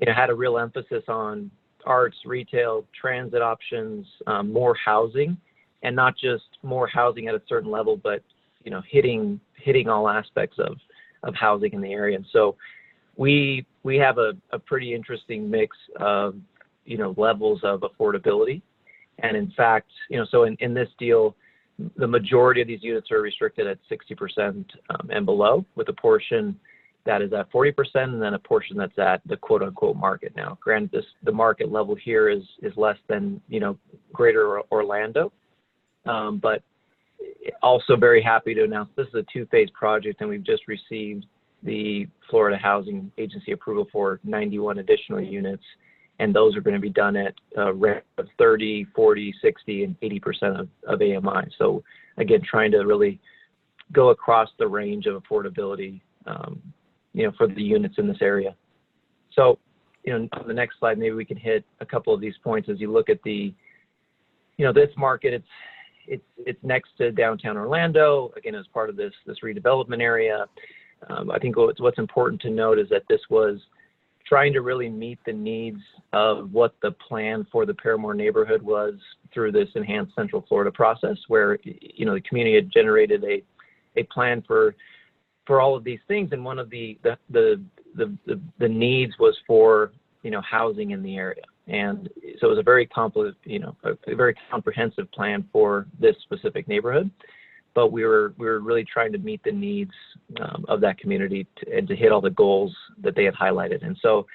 had a real emphasis on arts, retail, transit options, more housing, and not just more housing at a certain level, but, hitting all aspects of housing in the area. And so we have a pretty interesting mix of levels of affordability. And in fact, so in this deal, the majority of these units are restricted at 60% and below, with a portion that is at 40% and then a portion that's at the quote unquote market. Now, granted, the market level here is less than, greater Orlando, but also very happy to announce this is a 2-phase project, and we've just received the Florida Housing Agency approval for 91 additional units, and those are going to be done at a rate of 30, 40, 60, and 80% of AMI. So again, trying to really go across the range of affordability, for the units in this area. So, on the next slide, maybe we can hit a couple of these points as you look at the, this market. It's next to downtown Orlando, again, as part of this redevelopment area. I think what's important to note is that this was trying to really meet the needs of what the plan for the Paramore neighborhood was through this enhanced Central Florida process, where the community had generated a plan for all of these things, and one of the needs was for housing in the area. And so it was a very a very comprehensive plan for this specific neighborhood. But we were really trying to meet the needs of that community and to hit all the goals that they had highlighted. And so,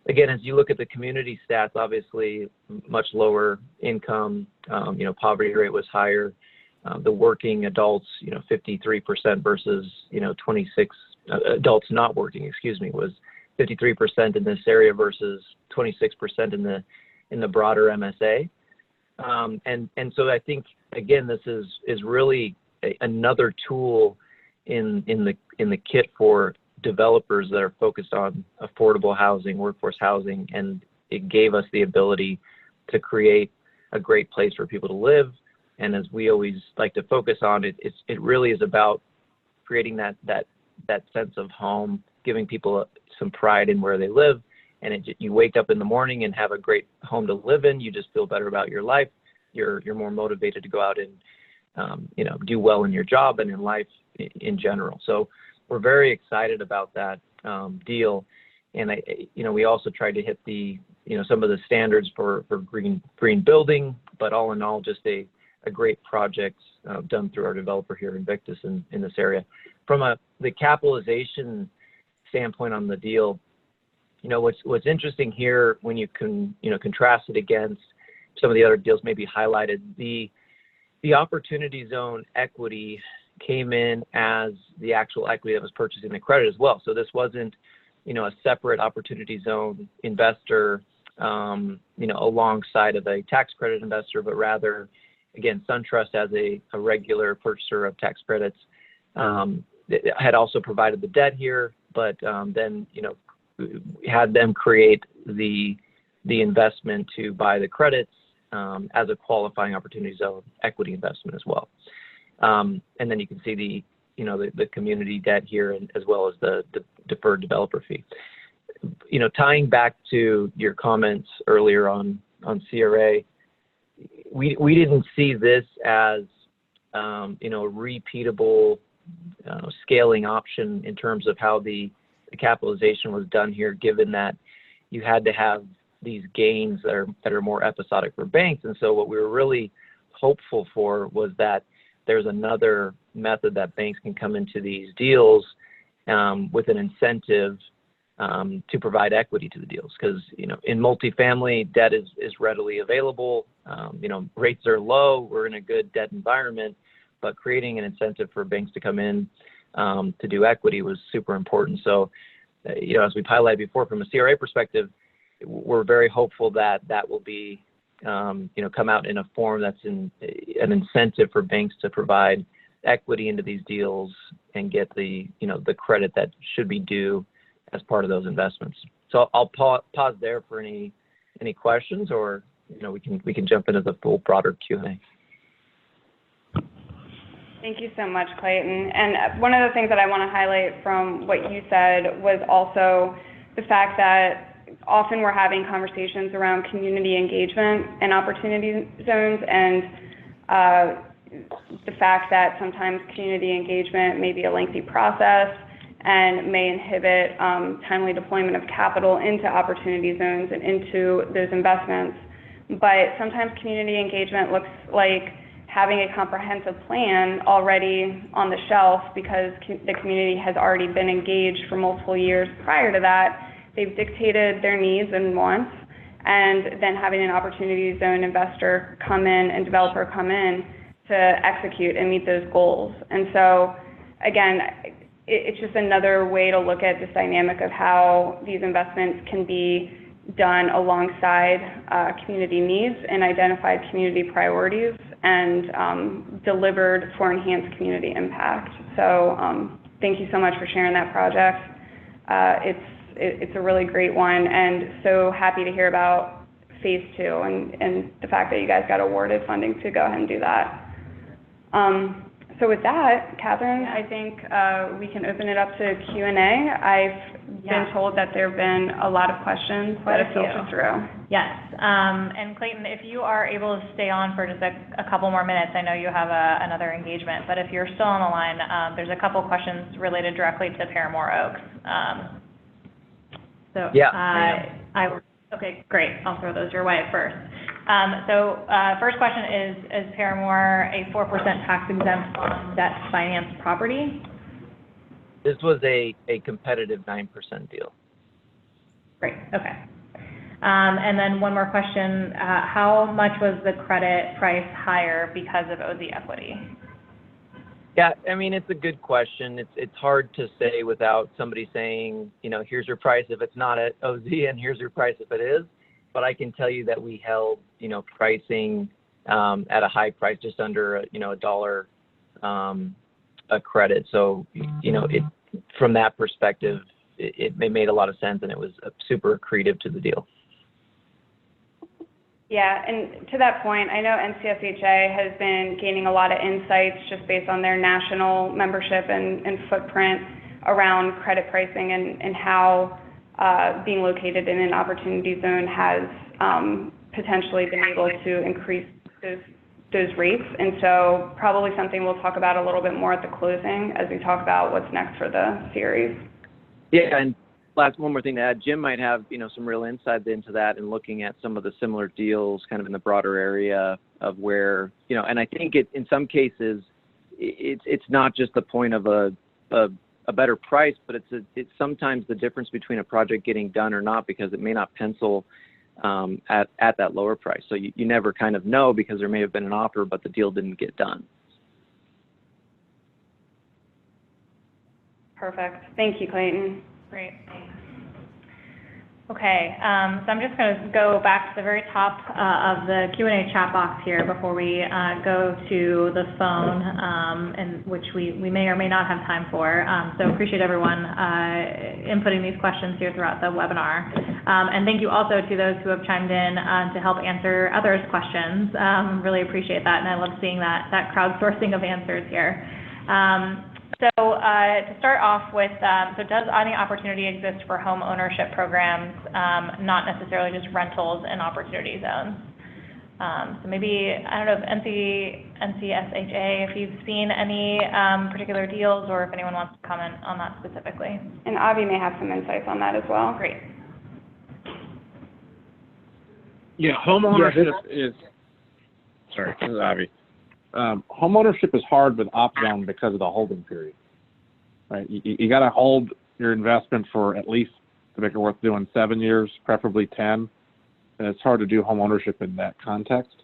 again, as you look at the community stats, obviously much lower income, poverty rate was higher. The working adults, 53% versus 26 adults not working, was 53% in this area versus 26% in the broader MSA. And so I think, again, this is really another tool in the kit for developers that are focused on affordable housing, workforce housing, and it gave us the ability to create a great place for people to live. And as we always like to focus on, it really is about creating that sense of home, giving people some pride in where they live. And you wake up in the morning and have a great home to live in. You just feel better about your life. You're more motivated to go out and do well in your job and in life in general. So we're very excited about that deal. And we also tried to hit the some of the standards for green building, but all in all, just a great project done through our developer here Invictus in this area. From the capitalization standpoint on the deal, what's interesting here when you can contrast it against some of the other deals maybe highlighted, the opportunity zone equity came in as the actual equity that was purchasing the credit as well. So this wasn't a separate opportunity zone investor alongside of a tax credit investor, but rather, again, SunTrust as a regular purchaser of tax credits had also provided the debt here, but then had them create the investment to buy the credits as a qualifying opportunity zone equity investment as well. And then you can see the community debt here, and as well as the deferred developer fee. Tying back to your comments earlier on CRA, we didn't see this as a repeatable scaling option in terms of how the capitalization was done here, given that you had to have these gains that are more episodic for banks. And so what we were really hopeful for was that there's another method that banks can come into these deals with an incentive to provide equity to the deals. Because, in multifamily, debt is readily available. Rates are low. We're in a good debt environment, but creating an incentive for banks to come in to do equity was super important. So, as we've highlighted before, from a CRA perspective, we're very hopeful that will be, come out in a form that's an incentive for banks to provide equity into these deals and get the credit that should be due as part of those investments. So I'll pause there for any questions, or we can jump into the full broader Q&A. Thank you so much, Clayton. And one of the things that I want to highlight from what you said was also the fact that often we're having conversations around community engagement and opportunity zones, and the fact that sometimes community engagement may be a lengthy process, and may inhibit timely deployment of capital into opportunity zones and into those investments. But sometimes community engagement looks like having a comprehensive plan already on the shelf because the community has already been engaged for multiple years prior to that. They've dictated their needs and wants, and then having an opportunity zone investor come in and developer come in to execute and meet those goals. And so, again, it's just another way to look at this dynamic of how these investments can be done alongside community needs and identified community priorities and delivered for enhanced community impact. So thank you so much for sharing that project. It's a really great one, and so happy to hear about phase 2 and the fact that you guys got awarded funding to go ahead and do that. So with that, Catherine, I think we can open it up to Q&A. I've been told that there have been a lot of questions that have filtered through. Yes, and Clayton, if you are able to stay on for just a couple more minutes, I know you have another engagement, but if you're still on the line, there's a couple questions related directly to Paramore Oaks. Okay, great. I'll throw those your way first. First question is Paramore a 4% tax-exempt on debt finance property? This was a competitive 9% deal. Great, okay. And then one more question. How much was the credit price higher because of OZ equity? Yeah, I mean, it's a good question. It's hard to say without somebody saying, here's your price if it's not at OZ and here's your price if it is. But I can tell you that we held, pricing at a high price, just under, $1 a credit. So, from that perspective, it made a lot of sense and it was super accretive to the deal. Yeah, and to that point, I know NCSHA has been gaining a lot of insights just based on their national membership and footprint around credit pricing and how being located in an opportunity zone has potentially been able to increase those rates. And so probably something we'll talk about a little bit more at the closing as we talk about what's next for the series. Yeah, and one more thing to add, Jim might have, some real insight into that and looking at some of the similar deals kind of in the broader area of where, and I think in some cases, it's not just the point of a better price, but it's sometimes the difference between a project getting done or not because it may not pencil at that lower price. So you never kind of know because there may have been an offer, but the deal didn't get done. Perfect. Thank you, Clayton. Great, thanks. Okay, so I'm just going to go back to the very top of the Q&A chat box here before we go to the phone, and which we may or may not have time for. So appreciate everyone inputting these questions here throughout the webinar. And thank you also to those who have chimed in to help answer others' questions. Really appreciate that, and I love seeing that crowdsourcing of answers here. So to start off with, so does any opportunity exist for home ownership programs, not necessarily just rentals in opportunity zones? So maybe, I don't know, if NCSHA, if you've seen any particular deals or if anyone wants to comment on that specifically. And Avi may have some insights on that as well. Great. Yeah, home ownership is, sorry, this is Avi. Home ownership is hard with opt-down because of the holding period, right? You got to hold your investment for at least, to make it worth doing, 7 years, preferably 10, and it's hard to do home ownership in that context.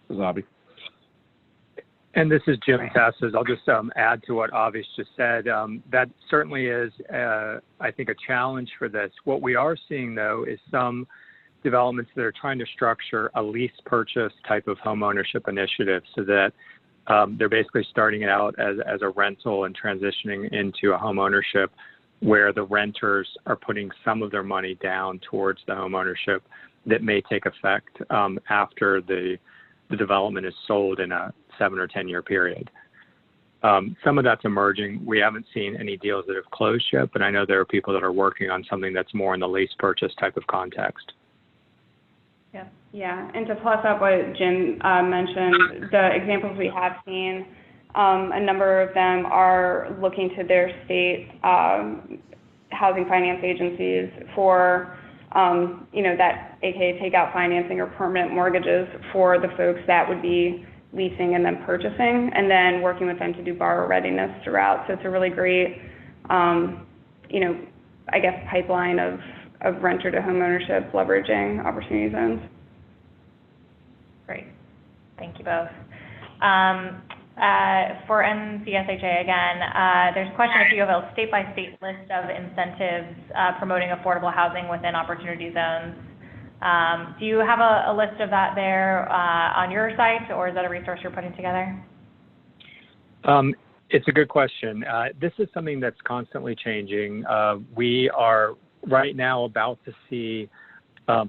This is Avi. And this is Jim Tassis. I'll just add to what Avi's just said. That certainly is, I think, a challenge for this. What we are seeing, though, is some developments that are trying to structure a lease purchase type of home ownership initiative so that they're basically starting it out as a rental and transitioning into a home ownership where the renters are putting some of their money down towards the home ownership that may take effect after the development is sold in a 7 or 10 year period. Some of that's emerging. We haven't seen any deals that have closed yet, but I know there are people that are working on something that's more in the lease purchase type of context. Yeah, and to plus up what Jim mentioned, the examples we have seen A number of them are looking to their state housing finance agencies for, that AKA takeout financing or permanent mortgages for the folks that would be leasing and then purchasing, and then working with them to do borrower readiness throughout. So it's a really great, pipeline of renter to home ownership leveraging opportunity zones. Great. Thank you both. For NCSHA again, there's a question if you have a state-by-state list of incentives promoting affordable housing within opportunity zones. Do you have a list of that there on your site, or is that a resource you're putting together? It's a good question. This is something that's constantly changing. We are right now about to see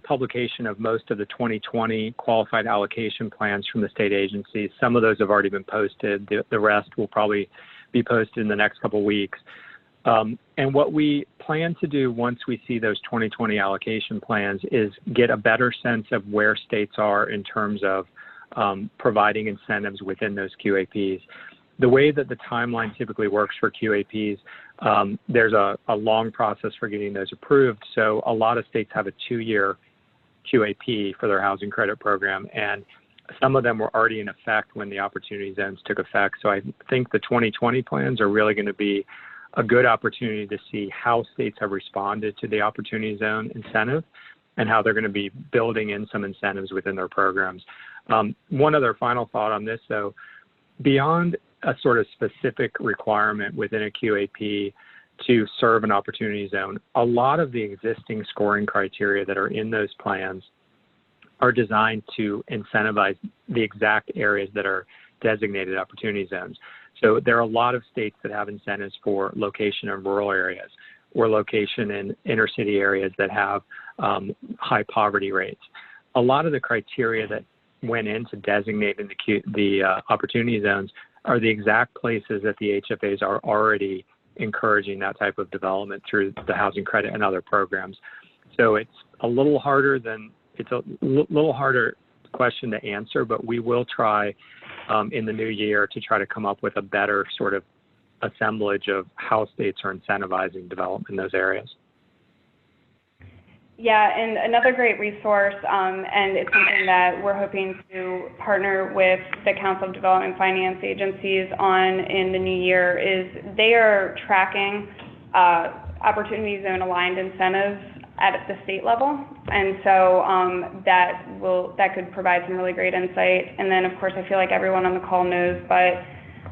publication of most of the 2020 qualified allocation plans from the state agencies. Some of those have already been posted. The rest will probably be posted in the next couple of weeks. And what we plan to do once we see those 2020 allocation plans is get a better sense of where states are in terms of providing incentives within those QAPs. The way that the timeline typically works for QAPs, there's a long process for getting those approved. So a lot of states have a 2-year QAP for their housing credit program, and some of them were already in effect when the opportunity zones took effect. So I think the 2020 plans are really going to be a good opportunity to see how states have responded to the opportunity zone incentive and how they're going to be building in some incentives within their programs. One other final thought on this, though, beyond a sort of specific requirement within a QAP to serve an opportunity zone, a lot of the existing scoring criteria that are in those plans are designed to incentivize the exact areas that are designated opportunity zones. So there are a lot of states that have incentives for location in rural areas or location in inner city areas that have high poverty rates. A lot of the criteria that went into designating the opportunity zones are the exact places that the HFAs are already encouraging that type of development through the housing credit and other programs. So it's a little harder question to answer, but we will try in the new year to try to come up with a better sort of assemblage of how states are incentivizing development in those areas. Yeah, and another great resource, and it's something that we're hoping to partner with the Council of Development Finance Agencies on in the new year, is they are tracking opportunity zone aligned incentives at the state level, and so that could provide some really great insight. And then, of course, I feel like everyone on the call knows, but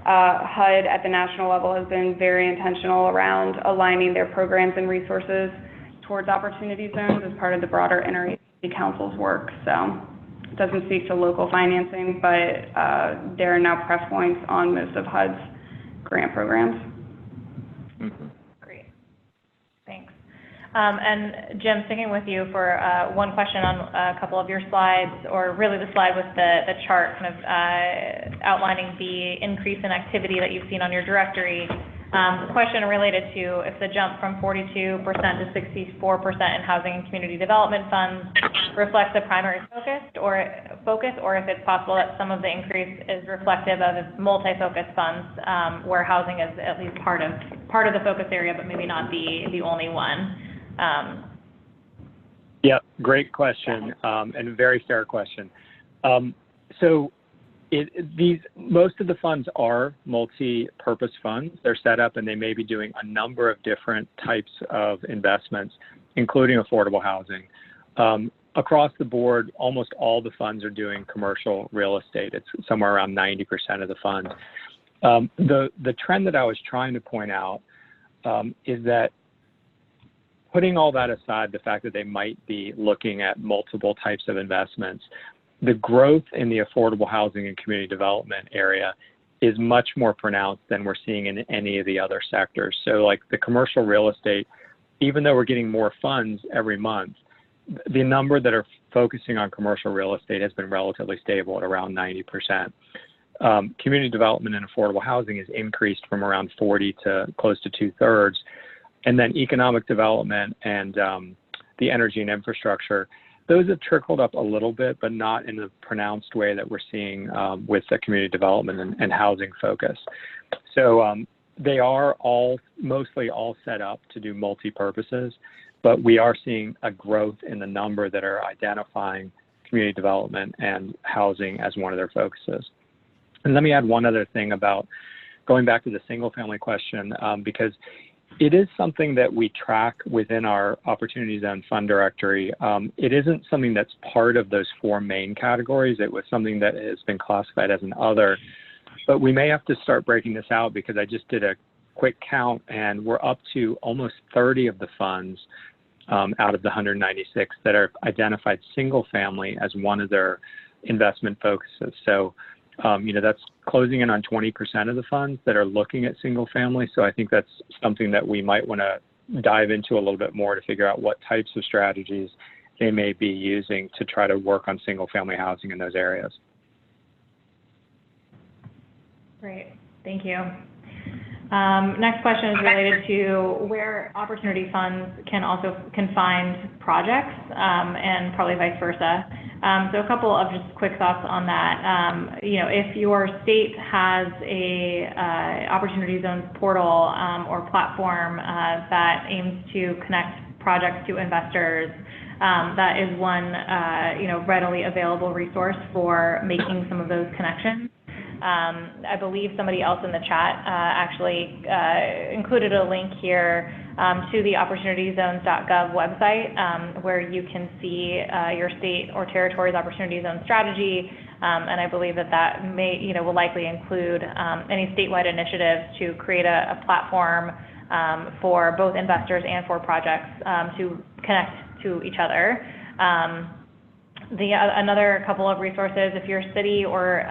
HUD at the national level has been very intentional around aligning their programs and resources towards opportunity zones as part of the broader interagency council's work. So it doesn't speak to local financing, but there are now press points on most of HUD's grant programs. Mm-hmm. Great. Thanks. And Jim, sticking with you for one question on a couple of your slides, or really the slide with the chart kind of outlining the increase in activity that you've seen on your directory. The question related to if the jump from 42% to 64% in housing and community development funds reflects a primary focus, or if it's possible that some of the increase is reflective of multi-focus funds where housing is at least part of the focus area, but maybe not the only one. Yeah, great question, and a very fair question. Most of the funds are multi-purpose funds. They're set up and they may be doing a number of different types of investments, including affordable housing. Across the board, almost all the funds are doing commercial real estate. It's somewhere around 90% of the funds. The trend that I was trying to point out is that, putting all that aside, the fact that they might be looking at multiple types of investments, the growth in the affordable housing and community development area is much more pronounced than we're seeing in any of the other sectors. So like the commercial real estate, even though we're getting more funds every month, the number that are focusing on commercial real estate has been relatively stable at around 90%. Community development and affordable housing has increased from around 40 to close to 2/3. And then economic development and the energy and infrastructure, those have trickled up a little bit, but not in the pronounced way that we're seeing with the community development and housing focus. So they are mostly all set up to do multi-purposes, but we are seeing a growth in the number that are identifying community development and housing as one of their focuses. And let me add one other thing about going back to the single family question, because it is something that we track within our Opportunity Zone Fund Directory. It isn't something that's part of those 4 main categories. It was something that has been classified as an other, but we may have to start breaking this out because I just did a quick count and we're up to almost 30 of the funds out of the 196 that are identified single family as one of their investment focuses. So, that's closing in on 20% of the funds that are looking at single family. So I think that's something that we might want to dive into a little bit more to figure out what types of strategies they may be using to try to work on single family housing in those areas. Great, thank you. Next question is related to where opportunity funds can find projects and probably vice versa. So a couple of just quick thoughts on that. If your state has a Opportunity Zones portal or platform that aims to connect projects to investors, that is one readily available resource for making some of those connections. I believe somebody else in the chat actually included a link here to the opportunityzones.gov website where you can see your state or territory's Opportunity Zone strategy, and I believe that will likely include any statewide initiatives to create a platform for both investors and for projects to connect to each other. Another couple of resources, if your city or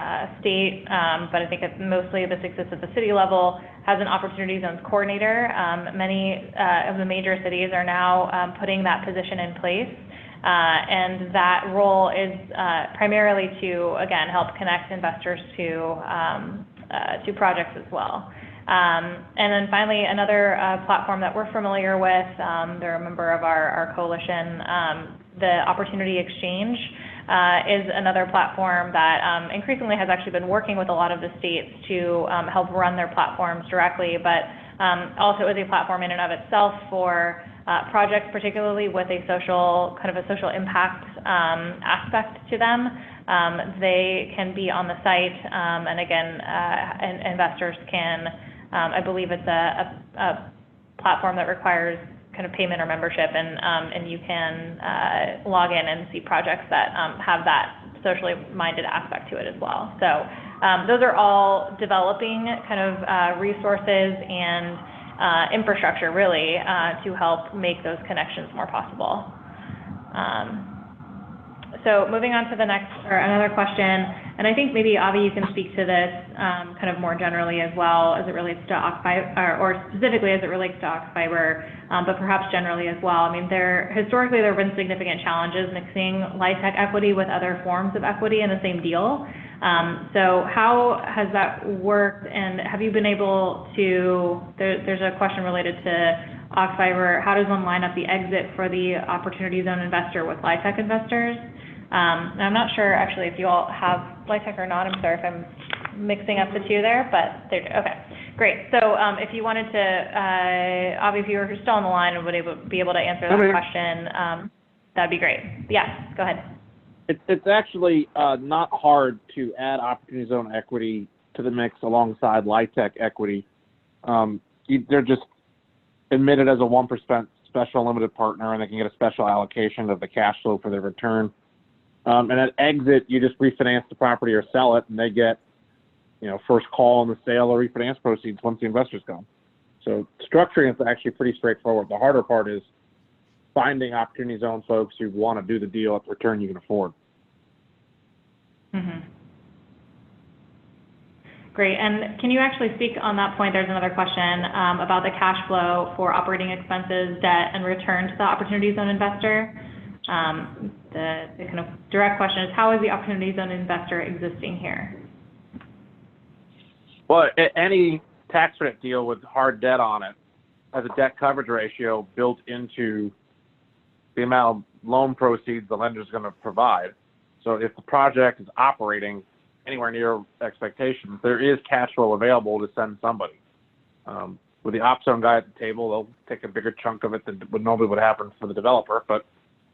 state, but I think mostly this exists at the city level, has an Opportunity Zones coordinator. Many of the major cities are now putting that position in place, and that role is primarily to, again, help connect investors to projects as well. And then finally, another platform that we're familiar with, they're a member of our coalition, the Opportunity Exchange is another platform that increasingly has actually been working with a lot of the states to help run their platforms directly, but also is a platform in and of itself for projects, particularly with a social impact aspect to them. They can be on the site, and again, investors can, I believe it's a platform that requires kind of payment or membership, and you can log in and see projects that have that socially minded aspect to it as well. So those are all developing kind of resources and infrastructure really to help make those connections more possible. So moving on to another question, and I think maybe Avi, you can speak to this kind of more generally as well as it relates to or specifically as it relates to Fiber, but perhaps generally as well. I mean, historically there have been significant challenges mixing LIHTC equity with other forms of equity in the same deal. So how has that worked, and have you been able to? There's a question related to Fiber. How does one line up the exit for the Opportunity Zone investor with LIHTC investors? And I'm not sure actually if you all have LIHTC or not. I'm sorry if I'm mixing up the two there, but okay, great. So if you wanted to, Avi, if you were still on the line and would be able to answer that question, that'd be great. Yes, go ahead. It's actually not hard to add Opportunity Zone equity to the mix alongside LIHTC equity. They're just admitted as a 1% special limited partner, and they can get a special allocation of the cash flow for their return. And at exit, you just refinance the property or sell it, and they get, first call on the sale or refinance proceeds once the investors come. So structuring is actually pretty straightforward. The harder part is finding Opportunity Zone folks who want to do the deal at the return you can afford. Mm-hmm. Great. And can you actually speak on that point? There's another question about the cash flow for operating expenses, debt, and return to the Opportunity Zone investor. The kind of direct question is, how is the Opportunity Zone investor existing here? Well, any tax credit deal with hard debt on it has a debt coverage ratio built into the amount of loan proceeds the lender's going to provide. So if the project is operating anywhere near expectations, there is cash flow available to send somebody. With the op zone guy at the table, they'll take a bigger chunk of it than would normally would happen for the developer, but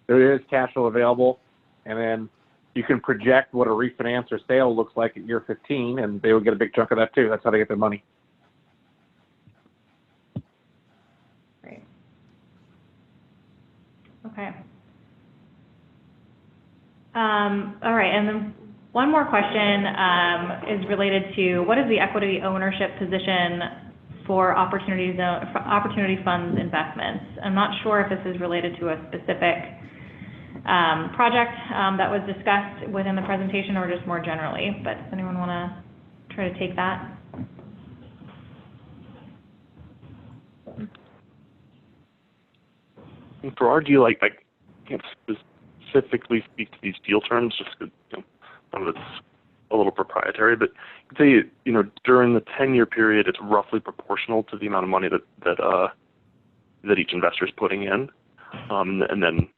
there is cash flow available, and then you can project what a refinance or sale looks like at year 15, and they will get a big chunk of that too. That's how they get their money. Great. Okay. All right, and then one more question is related to what is the equity ownership position for opportunity funds investments? I'm not sure if this is related to a specific project that was discussed within the presentation or just more generally, but does anyone want to try to take that? For our deal, I can't specifically speak to these deal terms just because some of it's a little proprietary, but I'd say, during the 10-year period, it's roughly proportional to the amount of money that each investor is putting in. And then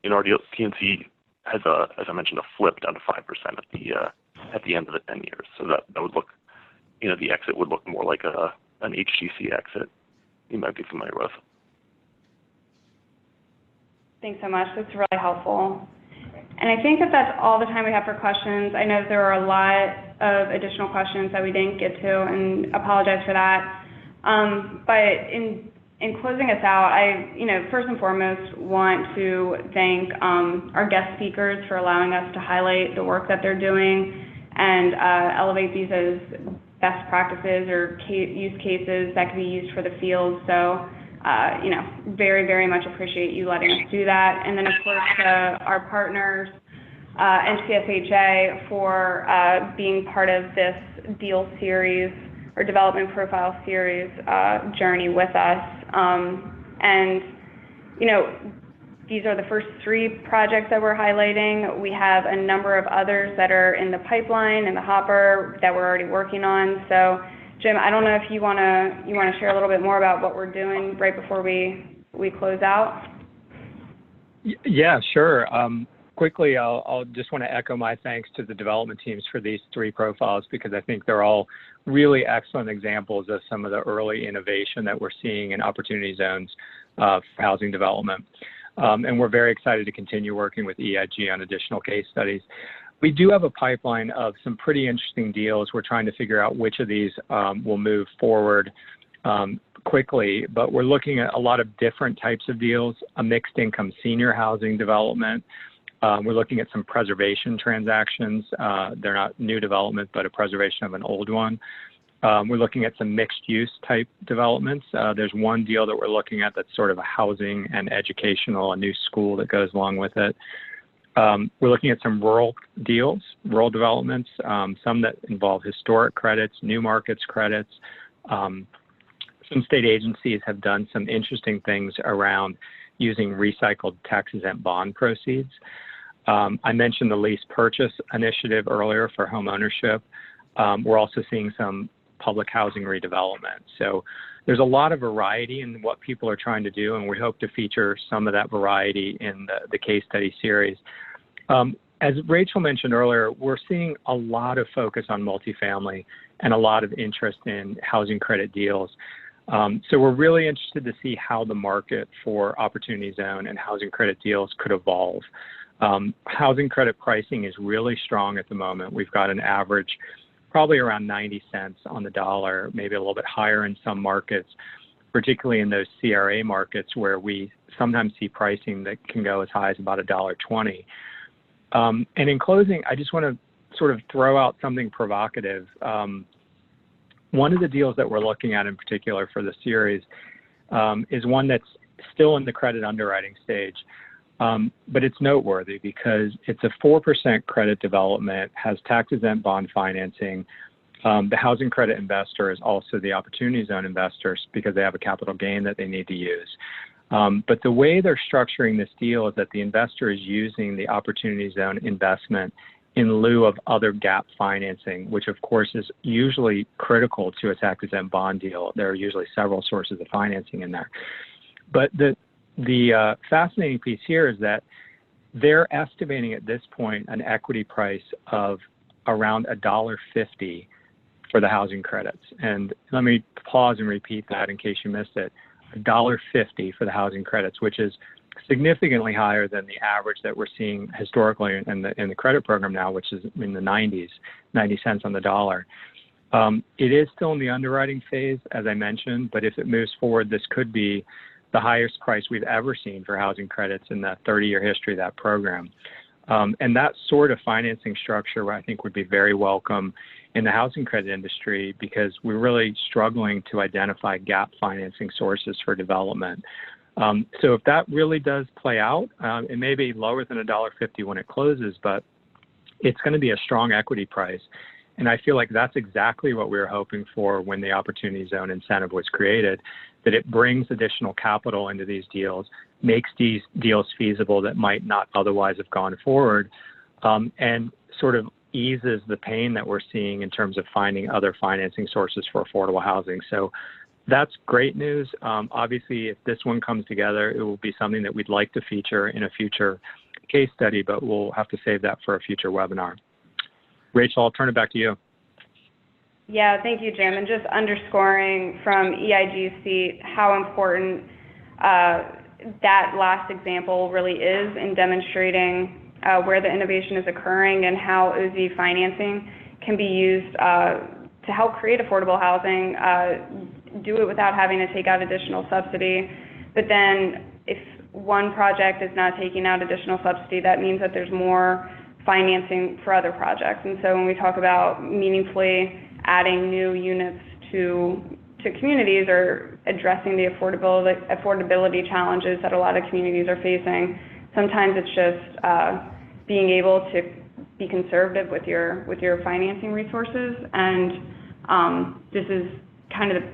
in our deal, PNC has as I mentioned, a flip down to 5% at the end of the 10 years. So that would look, the exit would look more like an HGC exit you might be familiar with. Thanks so much. That's really helpful. And I think that's all the time we have for questions. I know there are a lot of additional questions that we didn't get to, and apologize for that. But in closing us out, I, first and foremost want to thank our guest speakers for allowing us to highlight the work that they're doing and elevate these as best practices or use cases that can be used for the field. So, very, very much appreciate you letting us do that. And then, of course, our partners, NCSHA, for being part of this deal series or development profile series journey with us. And, these are the first 3 projects that we're highlighting. We have a number of others that are in the pipeline, in the hopper, that we're already working on. So, Jim, I don't know if you want to share a little bit more about what we're doing right before we close out. Yeah, sure. Quickly, I'll just want to echo my thanks to the development teams for these 3 profiles, because I think they're all really excellent examples of some of the early innovation that we're seeing in opportunity zones for housing development. And we're very excited to continue working with EIG on additional case studies. We do have a pipeline of some pretty interesting deals. We're trying to figure out which of these will move forward quickly, but we're looking at a lot of different types of deals, a mixed income senior housing development. We're looking at some preservation transactions. They're not new development, but a preservation of an old one. We're looking at some mixed use type developments. There's one deal that we're looking at that's sort of a housing and educational, a new school that goes along with it. We're looking at some rural deals, rural developments, some that involve historic credits, new markets credits. Some state agencies have done some interesting things around using recycled tax-exempt bond proceeds. I mentioned the lease purchase initiative earlier for home ownership. We're also seeing some public housing redevelopment. So there's a lot of variety in what people are trying to do, and we hope to feature some of that variety in the case study series. As Rachel mentioned earlier, we're seeing a lot of focus on multifamily and a lot of interest in housing credit deals. So we're really interested to see how the market for opportunity zone and housing credit deals could evolve. Housing credit pricing is really strong at the moment. We've got an average probably around 90 cents on the dollar, maybe a little bit higher in some markets, particularly in those CRA markets where we sometimes see pricing that can go as high as about $1.20. And in closing, I just want to sort of throw out something provocative. One of the deals that we're looking at in particular for the series is one that's still in the credit underwriting stage. But it's noteworthy because it's a 4% credit development, has tax-exempt bond financing. The housing credit investor is also the opportunity zone investors because they have a capital gain that they need to use. But the way they're structuring this deal is that the investor is using the opportunity zone investment in lieu of other gap financing, which of course is usually critical to a tax-exempt bond deal. There are usually several sources of financing in there. But the fascinating piece here is that they're estimating at this point an equity price of around $1.50 for the housing credits. And let me pause and repeat that in case you missed it. $1.50 for the housing credits, which is significantly higher than the average that we're seeing historically in the credit program now, which is in the 90s, 90 cents on the dollar. It is still in the underwriting phase, as I mentioned, but if it moves forward, this could be the highest price we've ever seen for housing credits in the 30-year history of that program. And that sort of financing structure, I think, would be very welcome in the housing credit industry because we're really struggling to identify gap financing sources for development. So if that really does play out, it may be lower than $1.50 when it closes, but it's going to be a strong equity price. And I feel like that's exactly what we were hoping for when the Opportunity Zone incentive was created, that it brings additional capital into these deals, makes these deals feasible that might not otherwise have gone forward, and sort of eases the pain that we're seeing in terms of finding other financing sources for affordable housing. So that's great news. Obviously, if this one comes together, it will be something that we'd like to feature in a future case study, but we'll have to save that for a future webinar. Rachel, I'll turn it back to you. Yeah, thank you, Jim. And just underscoring from EIG's seat how important that last example really is in demonstrating where the innovation is occurring and how OZ financing can be used to help create affordable housing, do it without having to take out additional subsidy. But then if one project is not taking out additional subsidy, that means that there's more financing for other projects. And so when we talk about meaningfully adding new units to communities or addressing the affordability challenges that a lot of communities are facing, sometimes it's just being able to be conservative with your financing resources. And this is kind of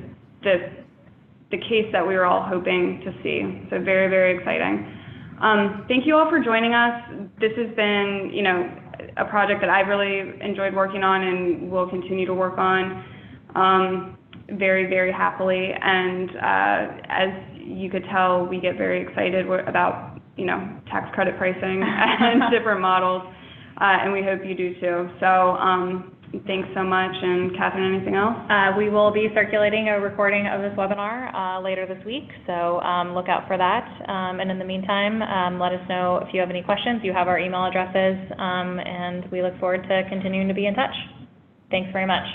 the case that we were all hoping to see. So very, very exciting. Thank you all for joining us. This has been, a project that I've really enjoyed working on and will continue to work on very, very happily. And as you could tell, we get very excited about, tax credit pricing and different models, and we hope you do too. So thanks so much. And Catherine, anything else? We will be circulating a recording of this webinar later this week, so look out for that. And in the meantime, let us know if you have any questions. You have our email addresses, and we look forward to continuing to be in touch. Thanks very much.